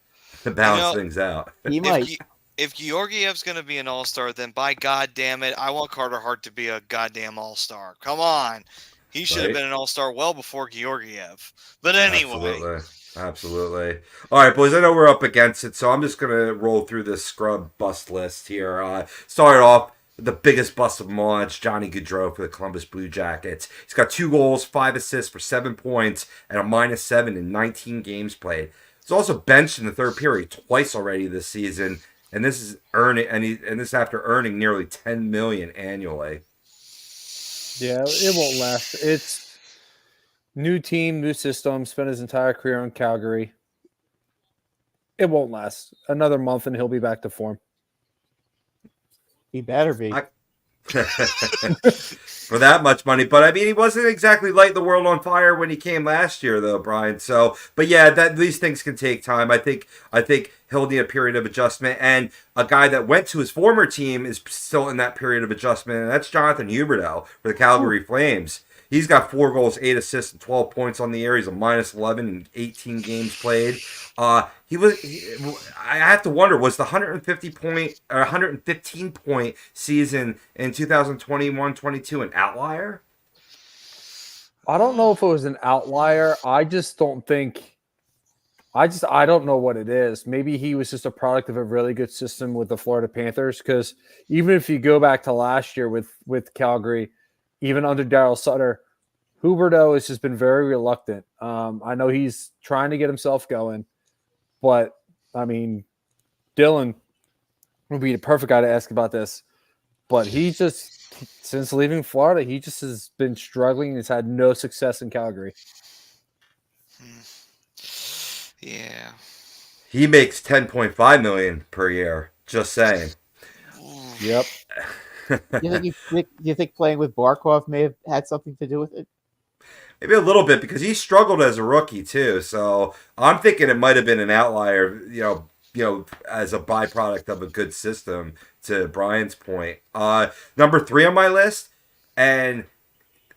S7: to balance things out.
S8: He might.
S6: If Georgiev's going to be an all-star, then by God damn it, I want Carter Hart to be a goddamn all-star. Come on. He should have been an all-star well before Georgiev. But anyway.
S7: Absolutely. All right, boys, I know we're up against it, so I'm just going to roll through this scrub bust list here. Start off the biggest bust of them all. It's Johnny Gaudreau for the Columbus Blue Jackets. He's got 2 goals, 5 assists for 7 points, and a -7 in 19 games played. He's also benched in the third period twice already this season, and this is after earning nearly $10 million annually.
S1: Yeah, it won't last. It's new team, new system. Spent his entire career in Calgary. It won't last. Another month, and he'll be back to form.
S8: He better be.
S7: For that much money. But I mean, he wasn't exactly lighting the world on fire when he came last year, though, Brian. So, but yeah, these things can take time. I think he'll need a period of adjustment. And a guy that went to his former team is still in that period of adjustment, and that's Jonathan Huberdeau for the Calgary Flames. He's got 4 goals, 8 assists, and 12 points on the year. He's a -11 in 18 games played. I have to wonder, was the 115 point season in 2021-22 an outlier?
S1: I don't know if it was an outlier. I just don't think. I don't know what it is. Maybe he was just a product of a really good system with the Florida Panthers. Because even if you go back to last year with Calgary, even under Daryl Sutter, Huberdeau has just been very reluctant. I know he's trying to get himself going, but I mean, Dylan would be the perfect guy to ask about this. But he just, since leaving Florida, he just has been struggling. He's had no success in Calgary.
S6: Yeah.
S7: He makes $10.5 million per year. Just saying.
S1: Yep.
S8: Do you think playing with Barkov may have had something to do with it?
S7: Maybe a little bit, because he struggled as a rookie too. So I'm thinking it might have been an outlier, as a byproduct of a good system, to Brian's point. Number 3 on my list, and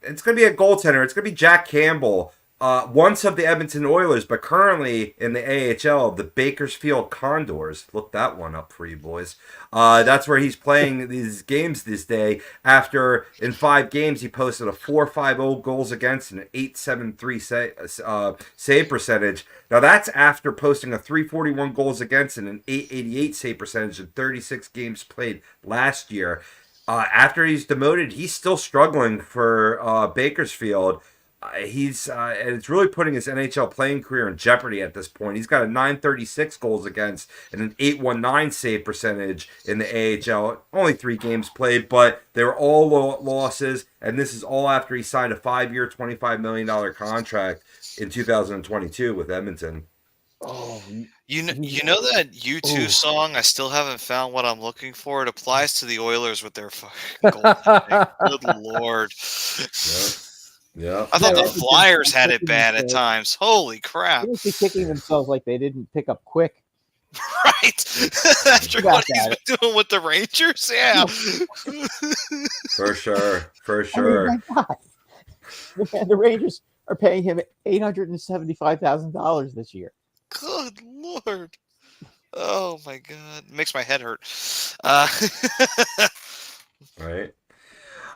S7: it's going to be a goaltender. It's going to be Jack Campbell. Once of the Edmonton Oilers, but currently in the AHL, the Bakersfield Condors. Look that one up for you, boys. That's where he's playing these games this day. After, in 5 games, he posted a 4.50 goals against and an 8.73 save percentage. Now, that's after posting a 3.41 goals against and an 8.88 save percentage in 36 games played last year. After he's demoted, he's still struggling for Bakersfield. He's and it's really putting his NHL playing career in jeopardy at this point. He's got a 936 goals against and an 819 save percentage in the AHL. Only 3 games played, but they were all losses, and this is all after he signed a 5-year, $25 million contract in 2022 with Edmonton.
S1: Oh,
S6: you know that U2 song? I still haven't found what I'm looking for. It applies to the Oilers with their fucking goaltending. Good lord.
S7: Yeah.
S6: I thought the Flyers had it bad at times. Holy crap.
S8: They must be kicking themselves like they didn't pick up quick.
S6: Right. After what he's been doing with the Rangers? Yeah.
S7: For sure.
S8: I mean, my God. Man, the Rangers are paying him $875,000 this year.
S6: Good lord. Oh my god. It makes my head hurt.
S7: Right.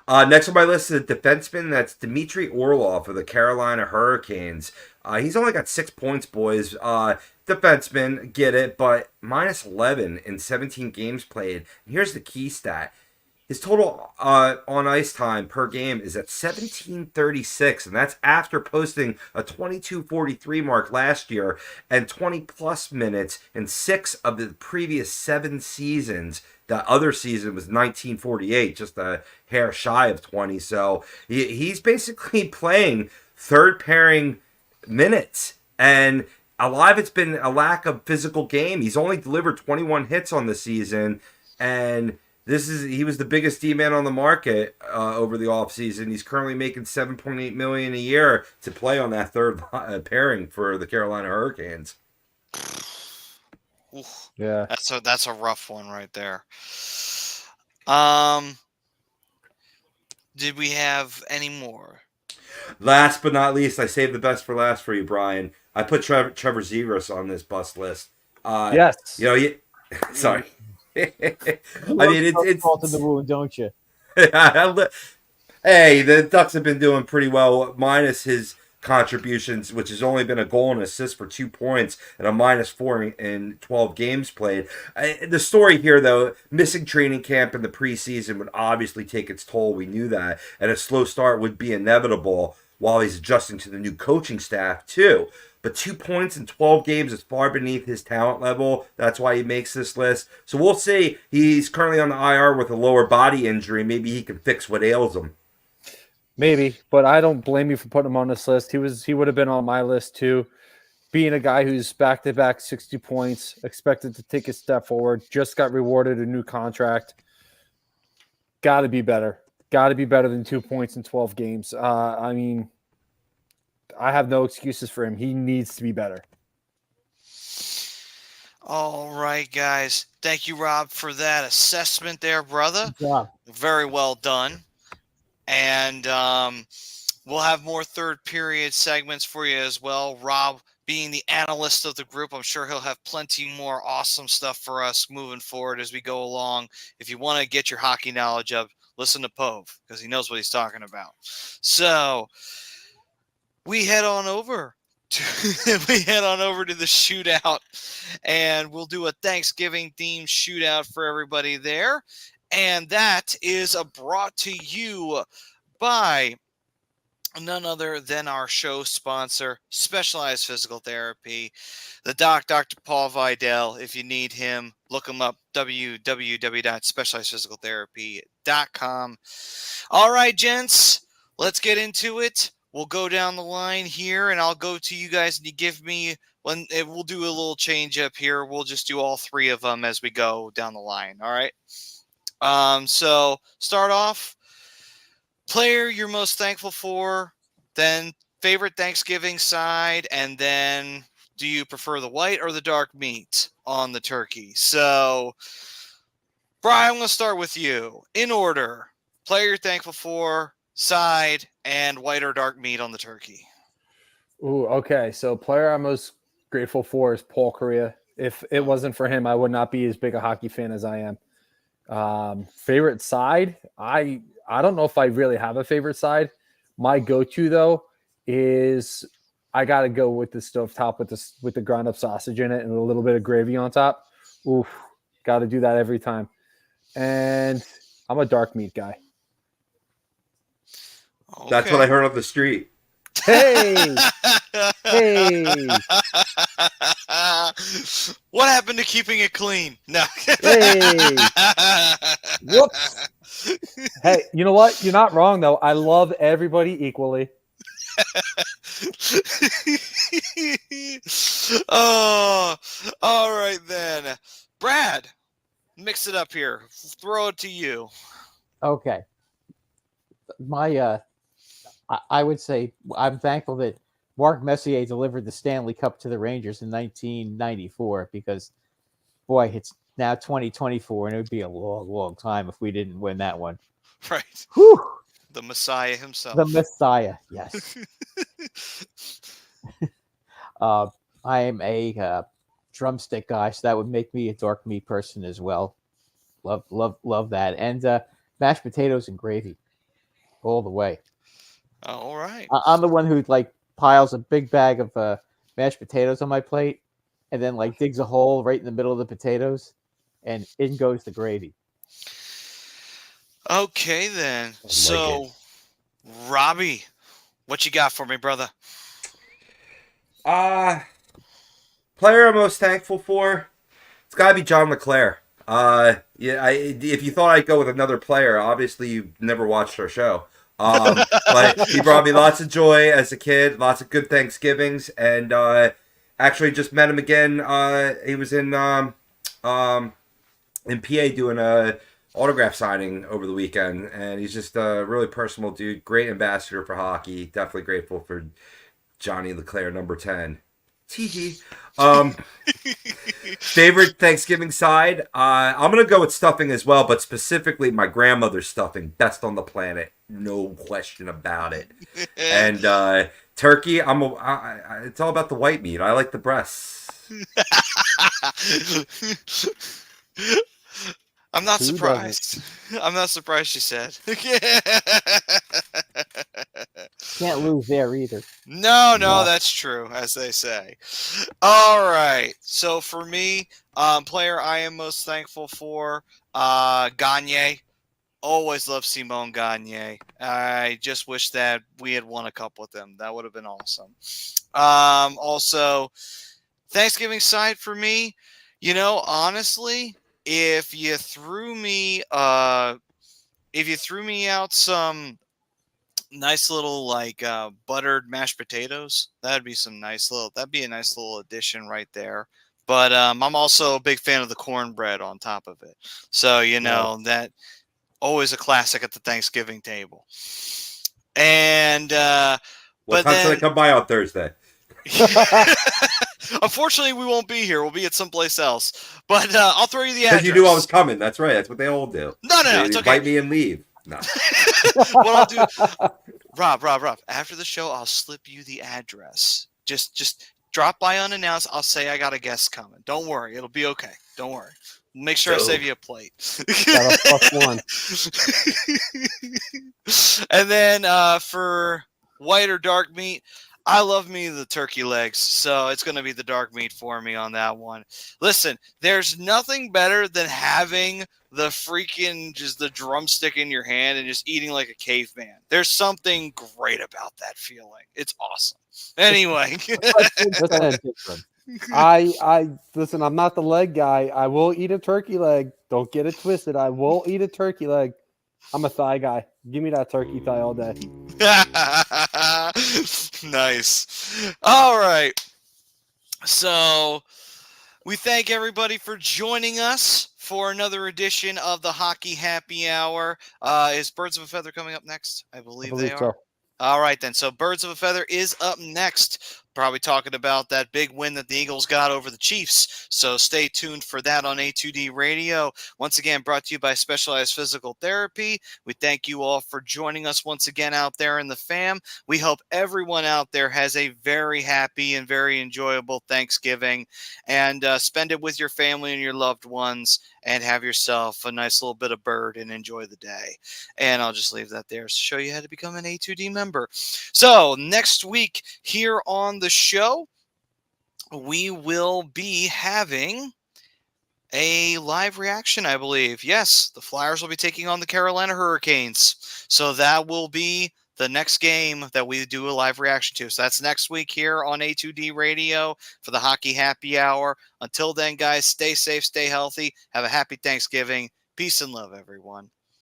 S7: Next on my list is a defenseman. That's Dmitry Orlov of the Carolina Hurricanes. He's only got 6 points, boys. Defenseman, get it, but minus 11 in 17 games played. And here's the key stat. His total on ice time per game is at 17:36, and that's after posting a 22:43 mark last year and 20-plus minutes in 6 of the previous 7 seasons. The other season was 1948, just a hair shy of 20. So he's basically playing third pairing minutes, and a lot of it's been a lack of physical game. He's only delivered 21 hits on the season, and he was the biggest D-man on the market over the offseason. He's currently making $7.8 million a year to play on that third pairing for the Carolina Hurricanes.
S6: Oof.
S1: Yeah,
S6: that's a rough one right there. Did we have any more?
S7: Last but not least, I saved the best for last for you, Brian. I put Trevor Zegras on this bust list.
S1: Yes.
S7: Sorry. I mean, it's
S8: fault in the wound, don't you?
S7: Hey, the Ducks have been doing pretty well, minus his contributions, which has only been a goal and assist for 2 points and a -4 in 12 games played. The story here, though, missing training camp in the preseason would obviously take its toll. We knew that, and a slow start would be inevitable while he's adjusting to the new coaching staff, too. But 2 points in 12 games is far beneath his talent level. That's why he makes this list. So we'll see. He's currently on the IR with a lower body injury. Maybe he can fix what ails him.
S1: Maybe, but I don't blame you for putting him on this list. He would have been on my list too. Being a guy who's back-to-back 60 points, expected to take a step forward, just got rewarded a new contract. Got to be better. Got to be better than 2 points in 12 games. I mean, I have no excuses for him. He needs to be better.
S6: All right, guys. Thank you, Rob, for that assessment there, brother.
S8: Yeah.
S6: Very well done. And we'll have more third period segments for you as well. Rob, being the analyst of the group, I'm sure he'll have plenty more awesome stuff for us moving forward as we go along. If you want to get your hockey knowledge up, listen to Pove, because he knows what he's talking about. So we head on over to the shootout, and we'll do a Thanksgiving themed shootout for everybody there. And that is brought to you by none other than our show sponsor, Specialized Physical Therapy. The Dr. Paul Vidal. If you need him, look him up, www.specializedphysicaltherapy.com. All right, gents, let's get into it. We'll go down the line here, and I'll go to you guys, and you give me one. We'll do a little change up here. We'll just do all 3 of them as we go down the line. All right. So start off, player you're most thankful for, then favorite Thanksgiving side, and then do you prefer the white or the dark meat on the turkey? So, Brian, I'm going to start with you. In order, player you're thankful for, side, and white or dark meat on the turkey.
S1: Ooh, okay. So player I'm most grateful for is Paul Correa. If it wasn't for him, I would not be as big a hockey fan as I am. Favorite side, I don't know if I really have a favorite side. My go-to though is I gotta go with the stovetop with the ground up sausage in it and a little bit of gravy on top. Oof, gotta do that every time. And I'm a dark meat guy.
S7: Okay. That's what I heard on the street.
S1: Hey, hey,
S6: What happened to keeping it clean? No.
S1: hey. Whoops. Hey, you know what? You're not wrong though. I love everybody equally.
S6: Oh, all right then. Brad, mix it up here. Throw it to you.
S8: Okay. I would say I'm thankful that Mark Messier delivered the Stanley Cup to the Rangers in 1994 because, boy, it's now 2024 and it would be a long, long time if we didn't win that one.
S6: Right.
S8: Whew.
S6: The Messiah himself.
S8: The Messiah, yes. I am a drumstick guy, so that would make me a dark meat person as well. Love that. And mashed potatoes and gravy all the way.
S6: All right.
S8: I'm the one who like piles a big bag of mashed potatoes on my plate, and then like digs a hole right in the middle of the potatoes, and in goes the gravy.
S6: Okay then. So, Robbie, what you got for me, brother?
S7: Player I'm most thankful for, it's got to be John LeClair. If you thought I'd go with another player, obviously you never watched our show. But he brought me lots of joy as a kid, lots of good Thanksgivings, and actually just met him again. He was in PA doing a autograph signing over the weekend, and he's just a really personal dude, great ambassador for hockey. Definitely grateful for Johnny LeClair, number 10. Tee. Favorite Thanksgiving side? I'm gonna go with stuffing as well, but specifically my grandmother's stuffing, best on the planet, no question about it. And turkey, it's all about the white meat. I like the breasts.
S6: I'm not surprised. I'm not surprised you said.
S8: Can't lose there either.
S6: No, that's true, as they say. All right. So for me, player I am most thankful for, Gagne. Always love Simone Gagne. I just wish that we had won a cup with him. That would have been awesome. Also, Thanksgiving side for me, honestly, if you threw me out some nice little buttered mashed potatoes, that'd be a nice little addition right there. But I'm also a big fan of the cornbread on top of it. So that always a classic at the Thanksgiving table. And
S7: what time should I come by on Thursday?
S6: Unfortunately, we won't be here. We'll be at someplace else. But I'll throw you the address.
S7: Because you knew I was coming. That's right. That's what they all do.
S6: No,
S7: they
S6: it's okay.
S7: Invite me and leave. No.
S6: What I'll do, Rob. After the show, I'll slip you the address. Just drop by unannounced. I'll say I got a guest coming. Don't worry, it'll be okay. Don't worry. Make sure I save you a plate.
S1: Got a +1.
S6: And then for white or dark meat, I love me the turkey legs, so it's going to be the dark meat for me on that one. Listen, there's nothing better than having the drumstick in your hand and just eating like a caveman. There's something great about that feeling. It's awesome. Anyway.
S1: Listen, I'm not the leg guy. I will eat a turkey leg. Don't get it twisted. I will eat a turkey leg. I'm a thigh guy. Give me that turkey thigh all day.
S6: Nice. All right. So we thank everybody for joining us for another edition of the Hockey Happy Hour. Is Birds of a Feather coming up next? I believe they are.
S1: So.
S6: All right, then. So Birds of a Feather is up next. Probably talking about that big win that the Eagles got over the Chiefs. So stay tuned for that on A2D Radio. Once again, brought to you by Specialized Physical Therapy. We thank you all for joining us once again out there in the fam. We hope everyone out there has a very happy and very enjoyable Thanksgiving, and spend it with your family and your loved ones, and have yourself a nice little bit of bird and enjoy the day. And I'll just leave that there to show you how to become an A2D member. So next week here on the show, we will be having a live reaction, I believe. Yes, the Flyers will be taking on the Carolina Hurricanes. So that will be the next game that we do a live reaction to. So that's next week here on A2D Radio for the Hockey Happy Hour. Until then, guys, stay safe, stay healthy. Have a happy Thanksgiving. Peace and love, everyone.